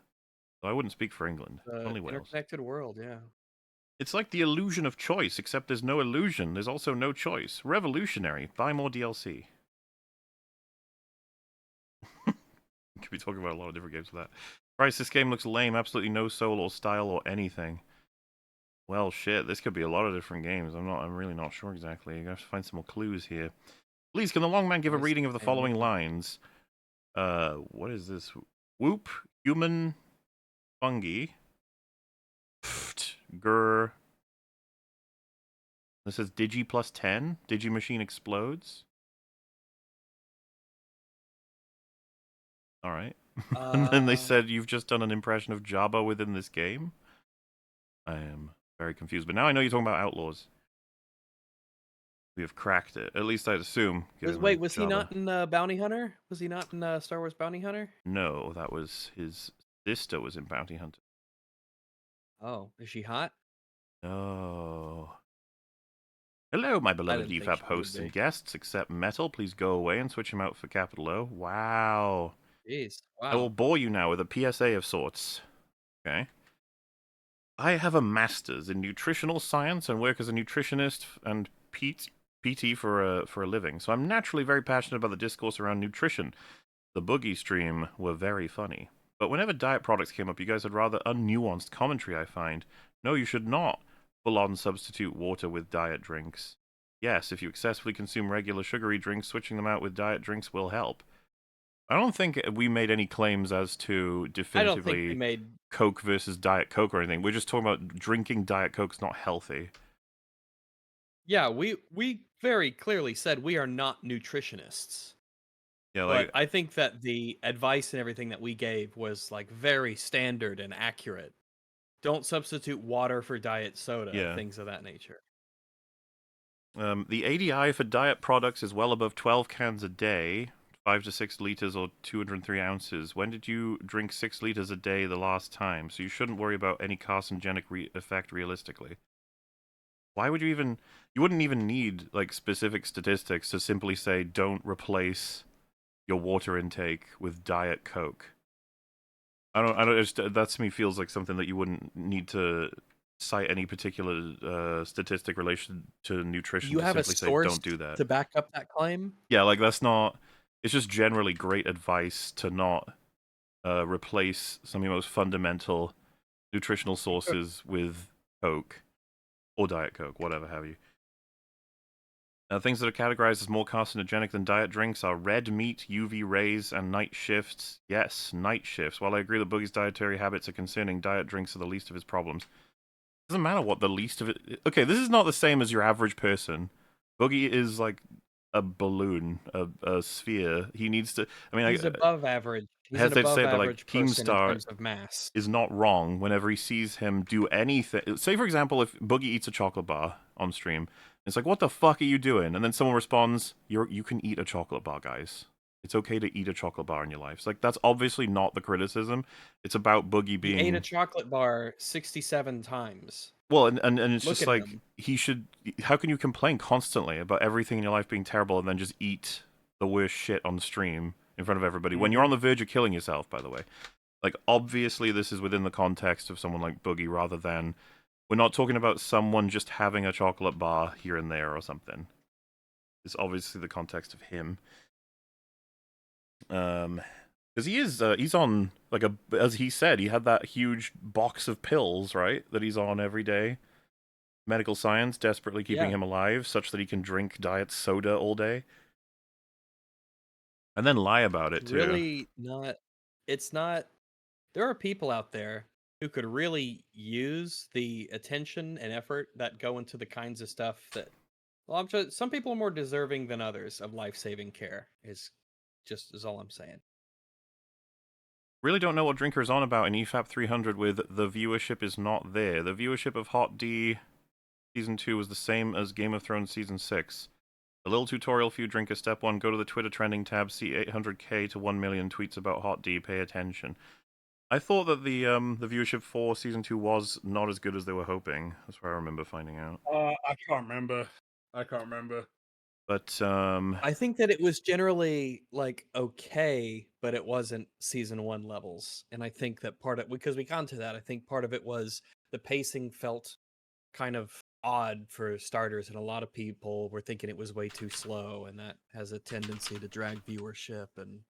A: So I wouldn't speak for England. Only Wales.
B: Interconnected world, yeah.
A: It's like the illusion of choice, except there's no illusion. There's also no choice. Revolutionary. Buy more DLC. Could be talking about a lot of different games for that. Christ, this game looks lame. Absolutely no soul or style or anything. Well, shit. This could be a lot of different games. I'm really not sure exactly. I have to find some more clues here. Please, can the long man give a reading of the following lines? What is this? Whoop. Human. Fungi. Grr. This says Digi plus 10. Digi machine explodes. All right. And then they
B: Uh,
A: said you've just done an impression of Jabba within this game. I am very confused, but now I know you're talking about Outlaws. We have cracked it. At least I'd assume. Given
B: wait, was he
A: Jabba.
B: not in Bounty Hunter? Was he not in Star Wars Bounty Hunter?
A: No, that was his sister was in Bounty Hunter.
B: Oh, is she hot?
A: No. Hello, my
B: I
A: beloved
B: didn't think
A: EFAP
B: she would
A: hosts and
B: be.
A: guests. Accept metal. Please go away and switch him out for capital O. Wow.
B: Jeez,
A: I will
B: wow.
A: bore you now with a PSA of sorts. Okay. I have a master's in nutritional science and work as a nutritionist and PT for a living, so I'm naturally very passionate about the discourse around nutrition. The Boogie stream were very funny. But whenever diet products came up, you guys had rather unnuanced commentary, I find. No, you should not full-on substitute water with diet drinks. Yes, if you excessively consume regular sugary drinks, switching them out with diet drinks will help. I don't think we made any claims as to
B: I don't think we
A: definitively
B: made.
A: Coke versus Diet Coke or anything. We're just talking about drinking Diet Coke's not healthy.
B: Yeah, we very clearly said we are not nutritionists.
A: Yeah,
B: But
A: like
B: I think that the advice and everything that we gave was like very standard and accurate. Don't substitute water for diet soda,
A: yeah.
B: things of that nature.
A: The ADI for diet products is well above 12 cans a day, 5 to 6 liters or 203 ounces. When did you drink 6 liters a day the last time? So you shouldn't worry about any carcinogenic effect realistically. Why would you even... You wouldn't even need, like, specific statistics to simply say don't replace your water intake with Diet Coke. I don't, just, that to me feels like something that you wouldn't need to cite any particular statistic relation to
B: Do
A: nutrition
B: you
A: to
B: have a
A: simply say
B: source
A: don't do that.
B: to back up that claim?
A: Yeah, like that's not. It's just generally great advice to not replace some of your most fundamental nutritional sources with Coke or Diet Coke, whatever have you. Things that are categorized as more carcinogenic than diet drinks are red meat, UV rays, and night shifts. Yes, night shifts. While I agree that Boogie's dietary habits are concerning, diet drinks are the least of his problems. Doesn't matter what the least of it. Okay, this is not the same as your average person. Boogie is like a balloon, a sphere. He needs to. I mean,
B: He's above average.
A: I
B: He's an
A: hesitate to
B: above
A: say, but like
B: average person in
A: Keemstar
B: terms of mass.
A: is not wrong whenever he sees him do anything. Say, for example, if Boogie eats a chocolate bar on stream, it's like, what the fuck are you doing? And then someone responds, you can eat a chocolate bar, guys. It's okay to eat a chocolate bar in your life. It's like, that's obviously not the criticism. It's about Boogie
B: He ate a
A: being...
B: chocolate bar 67 times.
A: Well, and it's
B: Look
A: just
B: at
A: like,
B: him.
A: he should... How can you complain constantly about everything in your life being terrible and then just eat the worst shit on stream in front of everybody? When you're on the verge of killing yourself, by the way. Like, obviously, this is within the context of someone like Boogie rather than... We're not talking about someone just having a chocolate bar here and there or something. It's obviously the context of him. Because he's on, like, as he said, he had that huge box of pills, right? That he's on every day. Medical science desperately keeping
B: Yeah.
A: him alive such that he can drink diet soda all day. And then lie about it,
B: It's
A: too.
B: really not. It's not. There are people out there who could really use the attention and effort that go into the kinds of stuff that. Well, I'm sure some people are more deserving than others of life-saving care. Is all I'm saying.
A: Really don't know what Drinker's on about in EFAP 300 with the viewership is not there. The viewership of Hot D Season 2 was the same as Game of Thrones Season 6. A little tutorial for you, Drinker. Step 1, go to the Twitter trending tab, see 800k to 1 million tweets about Hot D, pay attention. I thought that the viewership for Season 2 was not as good as they were hoping. That's where I remember finding out.
C: I can't remember.
A: But,
B: I think that it was generally like okay, but it wasn't season 1 levels. And I think that part of because we got to that, I think part of it was the pacing felt kind of odd for starters, and a lot of people were thinking it was way too slow, and that has a tendency to drag viewership. And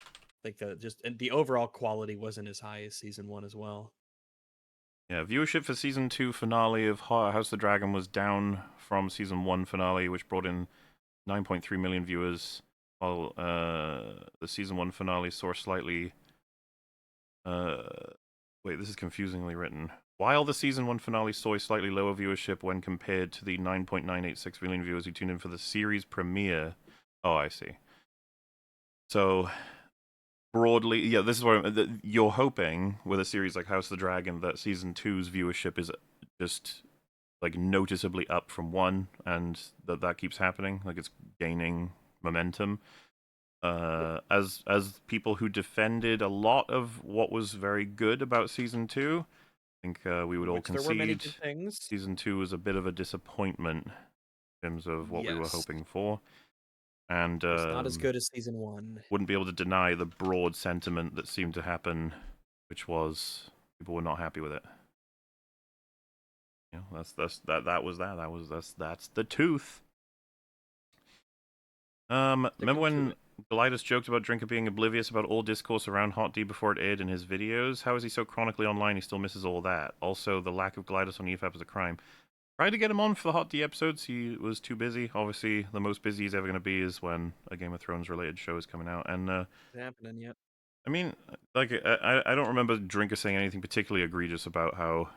B: I think that just and the overall quality wasn't as high as season 1 as well.
A: yeah, viewership for Season 2 finale of House of the Dragon was down from Season 1 finale, which brought in 9.3 million viewers, while the Season 1 finale saw slightly... wait, this is confusingly written. While the Season 1 finale saw a slightly lower viewership when compared to the 9.986 million viewers who tuned in for the series premiere... Oh, I see. So, broadly, yeah, this is what you're hoping with a series like House of the Dragon that season 2's viewership is just like noticeably up from 1, and that keeps happening, like it's gaining momentum. As people who defended a lot of what was very good about season 2, I think we would all
B: Which there were many
A: concede
B: good things.
A: season 2 was a bit of a disappointment in terms of what we were
B: Yes.
A: hoping for, and
B: It's not as good as season 1.
A: wouldn't be able to deny the broad sentiment that seemed to happen, which was people were not happy with it. You know, that's the tooth. Remember when Goliath joked about Drinker being oblivious about all discourse around Hot D before it aired in his videos? How is he so chronically online he still misses all that? Also, the lack of Goliath on EFAP is a crime. Tried to get him on for the Hot D episodes, he was too busy. Obviously, the most busy he's ever going to be is when a Game of Thrones related show is coming out. And
B: It's happening yet.
A: I mean, like, I don't remember Drinker saying anything particularly egregious about how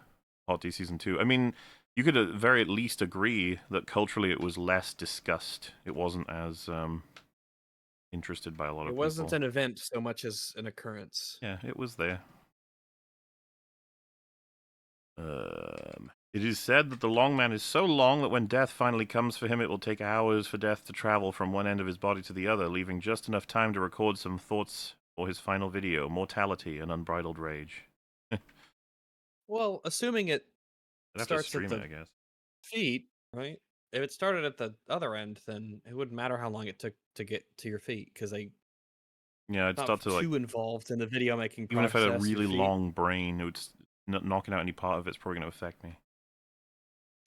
A: Hot D Season 2... I mean, you could at very least agree that culturally it was less discussed. It wasn't as interested by a lot of people.
B: It wasn't an event so much as an occurrence.
A: Yeah, it was there. It is said that the Long Man is so long that when death finally comes for him, it will take hours for death to travel from one end of his body to the other, leaving just enough time to record some thoughts for his final video, Mortality and Unbridled Rage.
B: Well, assuming it
A: I'd have to
B: starts
A: stream
B: at the
A: it, I guess.
B: feet, right? If it started at the other end, then it wouldn't matter how long it took to get to your feet, because they
A: Yeah, I'd
B: not
A: start to, like,
B: too involved in the video making
A: even
B: process.
A: if I had a really
B: your feet.
A: long brain, it would knocking out any part of it's probably going to affect me.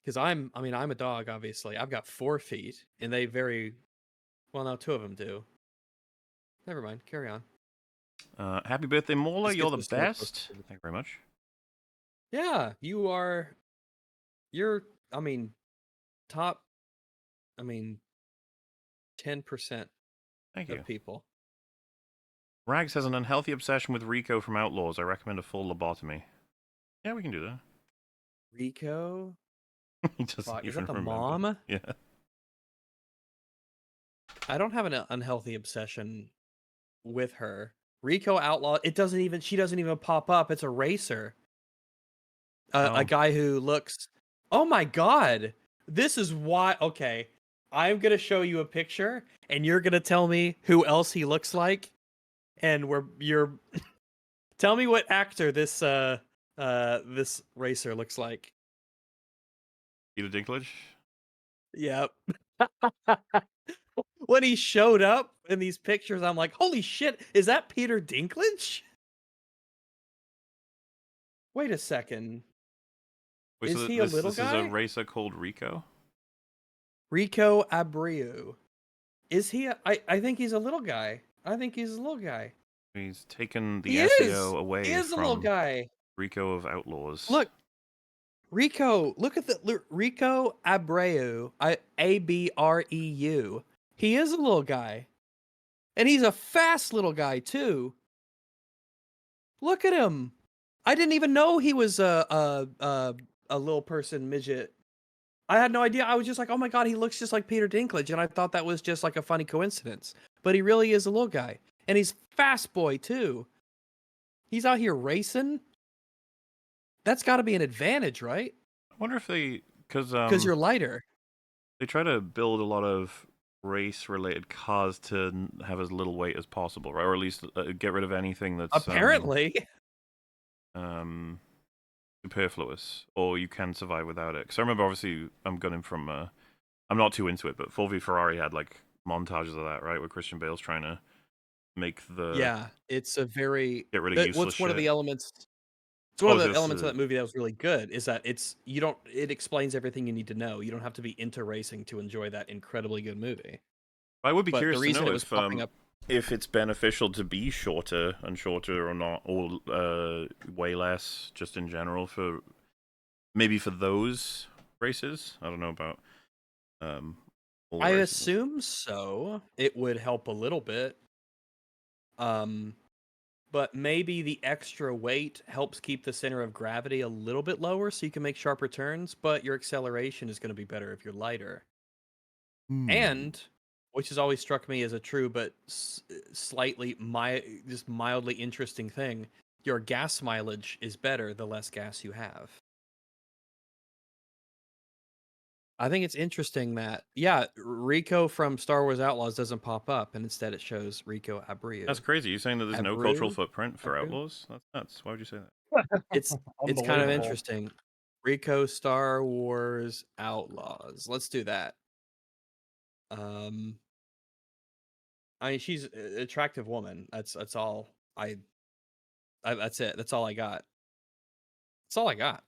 B: Because I'm a dog, obviously. I've got 4 feet, and they very well. Now 2 of them do. Never mind. Carry on.
A: Happy birthday, Mauler.
B: This
A: You're the
B: gets us more closer
A: best.
B: to the-
A: Thank you very much.
B: Yeah, you are. You're. Top. 10%
A: Thank you.
B: of people.
A: Rags has an unhealthy obsession with Rico from Outlaws. I recommend a full lobotomy. Yeah, we can do that.
B: Rico.
A: He doesn't
B: Fuck, is
A: even
B: that the
A: remember.
B: mom?
A: Yeah.
B: I don't have an unhealthy obsession with her. Rico Outlaw. It doesn't even. She doesn't even pop up. It's a racer.
A: Oh.
B: A guy who looks. Oh my god! This is why. Okay, I'm gonna show you a picture, and you're gonna tell me who else he looks like, and you're. Tell me what actor this racer looks like.
A: Peter Dinklage?
B: Yep. When he showed up in these pictures, I'm like, holy shit, is that Peter Dinklage? Wait a second.
A: Wait,
B: Is
A: so
B: he a little
A: this
B: guy?
A: is a racer called Rico?
B: Rico Abreu. Is he I think he's a little guy. I think he's a little guy.
A: He's taken the
B: He
A: SEO
B: is!
A: away
B: He is a little
A: from
B: guy.
A: Rico of Outlaws.
B: Look. Rico, look at the Rico Abreu. Abreu. He is a little guy. And he's a fast little guy too. Look at him. I didn't even know he was a little person midget. I had no idea. I was just like, oh my god, he looks just like Peter Dinklage, and I thought that was just like a funny coincidence. But he really is a little guy, and he's fast boy too. He's out here racing. That's got to be an advantage, right?
A: I wonder if they, because
B: you're lighter.
A: they try to build a lot of race-related cars to have as little weight as possible, right? Or at least get rid of anything that's
B: Apparently.
A: Superfluous, or you can survive without it. Because I remember, obviously, I'm gunning from. I'm not too into it, but Fulvio Ferrari had like montages of that, right, where Christian Bale's trying to make the
B: Yeah, it's a very.
A: get rid of useless
B: What's one of
A: shit.
B: the elements? It's one of the
A: this,
B: elements of that movie that was really good. Is that it explains everything you need to know. You don't have to be into racing to enjoy that incredibly good movie.
A: I would be
B: But
A: curious
B: the reason
A: to know
B: it was popping up.
A: if it's beneficial to be shorter and shorter or not, or way less, just in general for maybe for those races. I don't know about. All
B: I
A: races.
B: assume so. It would help a little bit. But maybe the extra weight helps keep the center of gravity a little bit lower, so you can make sharper turns. But your acceleration is going to be better if you're lighter. And which has always struck me as a true but slightly just mildly interesting thing. Your gas mileage is better the less gas you have. I think it's interesting that, yeah, Rico from Star Wars Outlaws doesn't pop up, and instead it shows Rico Abreu.
A: That's crazy. You're saying that there's no cultural footprint for Outlaws? That's nuts. Why would you say that?
B: It's kind of interesting. Rico Star Wars Outlaws. Let's do that. I mean, she's an attractive woman. That's all that's it. That's all I got. That's all I got.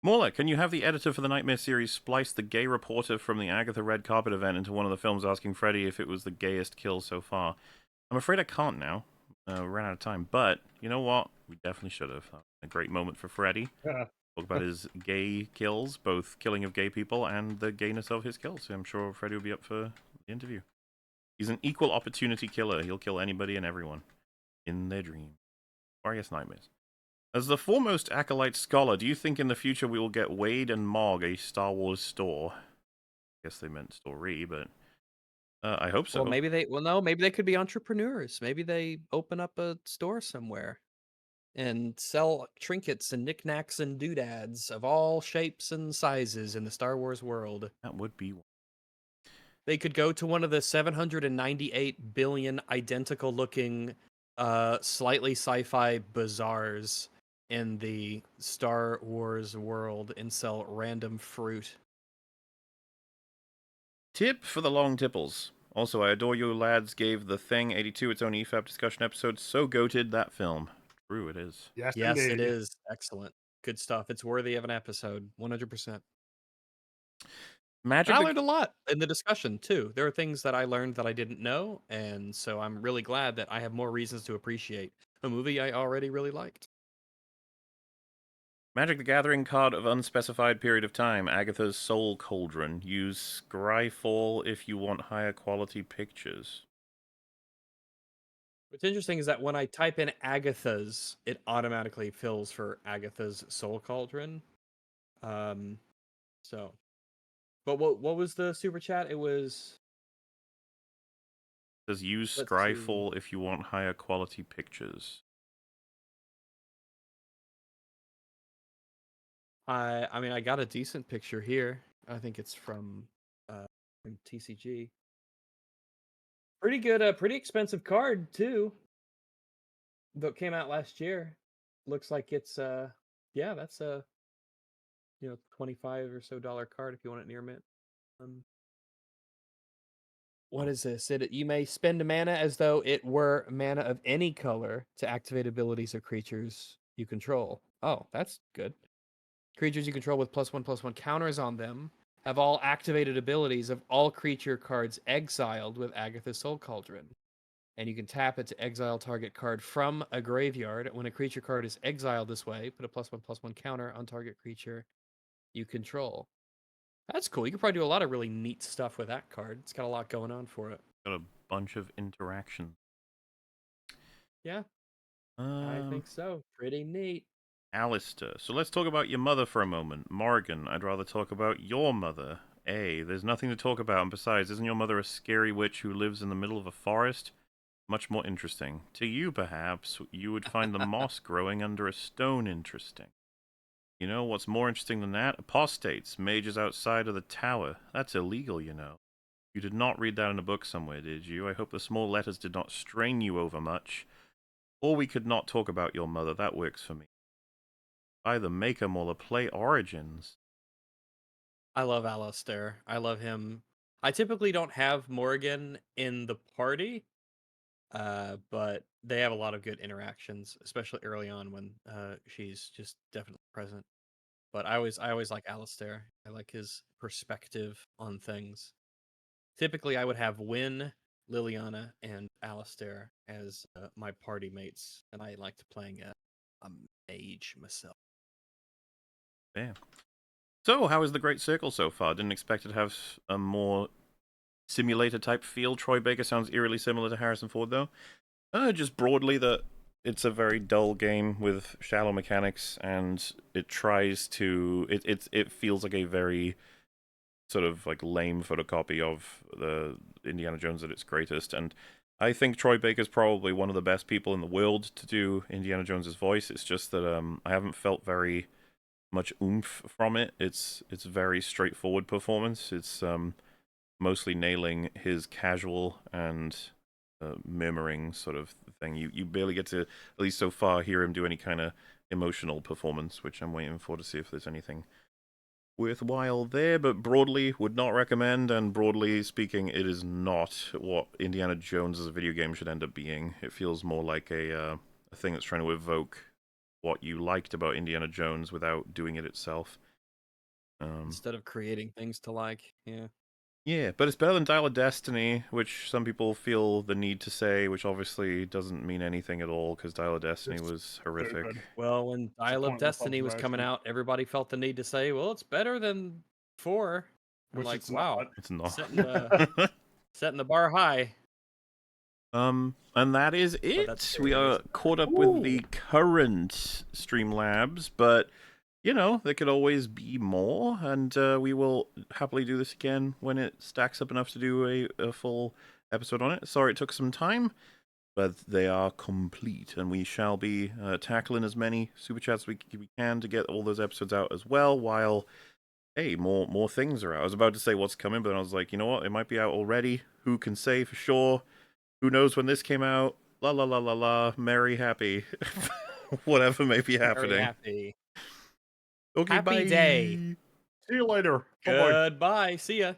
A: Morla, can you have the editor for the Nightmare series splice the gay reporter from the Agatha Red Carpet event into one of the films asking Freddy if it was the gayest kill so far? I'm afraid I can't now. Ran out of time. But, you know what? We definitely should have. A great moment for Freddy.
C: Yeah.
A: Talk about his gay kills, both killing of gay people and the gayness of his kills. I'm sure Freddy will be up for the interview. He's an equal opportunity killer. He'll kill anybody and everyone in their dreams. Or I guess nightmares. As the foremost Acolyte scholar, do you think in the future we will get Wade and Mog a Star Wars store? I guess they meant story, but I hope so.
B: Well, maybe they could be entrepreneurs. Maybe they open up a store somewhere and sell trinkets and knickknacks and doodads of all shapes and sizes in the Star Wars world.
A: That would be one.
B: They could go to one of the 798 billion identical looking, slightly sci-fi bazaars in the Star Wars world and sell random fruit.
A: Tip for the long tipples. Also, I adore you lads gave The Thing 82 its own EFAP discussion episode. So goated that film. True, it is.
C: Yes,
B: it is. Excellent. Good stuff. It's worthy of an episode. 100%. I learned a lot in the discussion, too. There are things that I learned that I didn't know, and so I'm really glad that I have more reasons to appreciate a movie I already really liked.
A: Magic the Gathering card of unspecified period of time. Agatha's Soul Cauldron. Use Scryfall if you want higher quality pictures.
B: What's interesting is that when I type in Agatha's, it automatically fills for Agatha's Soul Cauldron. So, but what was the super chat? It was.
A: It says use Scryfall if you want higher quality pictures.
B: I mean, I got a decent picture here. I think it's from TCG. Pretty good, pretty expensive card too. That came out last year. Looks like it's yeah, that's a $25 or so card if you want it near mint. What is this? You may spend mana as though it were mana of any color to activate abilities of creatures you control. Oh, that's good. Creatures you control with +1/+1 counters on them have all activated abilities of all creature cards exiled with Agatha's Soul Cauldron. And you can tap it to exile target card from a graveyard. When a creature card is exiled this way, put a +1/+1 counter on target creature you control. That's cool. You can probably do a lot of really neat stuff with that card. It's got a lot going on for it.
A: Got a bunch of interaction.
B: Yeah. I think so. Pretty neat.
A: Alistair. So let's talk about your mother for a moment. Morgan, I'd rather talk about your mother. There's nothing to talk about, and besides, isn't your mother a scary witch who lives in the middle of a forest? Much more interesting. To you, perhaps, you would find the moss growing under a stone interesting. You know what's more interesting than that? Apostates, mages outside of the tower. That's illegal, you know. You did not read that in a book somewhere, did you? I hope the small letters did not strain you over much. Or we could not talk about your mother. That works for me. By the Maker Mola, play Origins.
B: I love Alistair. I love him. I typically don't have Morgan in the party, but they have a lot of good interactions, especially early on when she's just definitely present. But I always like Alistair. I like his perspective on things. Typically, I would have Wynn, Liliana, and Alistair as my party mates, and I liked playing a mage myself.
A: Damn. So, how is the Great Circle so far? Didn't expect it to have a more simulator-type feel. Troy Baker sounds eerily similar to Harrison Ford, though. Just broadly, that it's a very dull game with shallow mechanics, and it tries to... It feels like a very sort of like lame photocopy of the Indiana Jones at its greatest. And I think Troy Baker's probably one of the best people in the world to do Indiana Jones's voice. It's just that I haven't felt very much oomph from it. It's very straightforward performance. It's mostly nailing his casual and murmuring sort of thing. You barely get to, at least so far, hear him do any kind of emotional performance, which I'm waiting for to see if there's anything worthwhile there. But broadly, would not recommend. And broadly speaking, it is not what Indiana Jones as a video game should end up being. It feels more like a thing that's trying to evoke what you liked about Indiana Jones without doing it itself.
B: Instead of creating things to like, yeah.
A: Yeah, but it's better than Dial of Destiny, which some people feel the need to say, which obviously doesn't mean anything at all, because Dial of Destiny
C: It's
A: was horrific.
C: stupid.
B: Well, when Dial of
C: pointless
B: Destiny was coming
C: observation.
B: out, everybody felt the need to say, "Well, it's better than 4." I'm
C: Which
B: like,
C: it's
B: wow,
C: not.
A: It's not.
B: setting the bar high.
A: And that is
B: that's
A: it. We are caught up with the current Streamlabs, but you know, there could always be more, and we will happily do this again when it stacks up enough to do a full episode on it. Sorry it took some time, but they are complete, and we shall be tackling as many super chats we can to get all those episodes out as well, while, hey, more things are out. I was about to say what's coming, but then I was like, you know what, it might be out already. Who can say for sure? Who knows when this came out? La la la la la, merry, happy. Whatever may be happening.
B: Very happy.
A: Okay,
B: Happy
A: bye.
B: day.
C: See you later. Bye-bye.
B: Goodbye. See ya.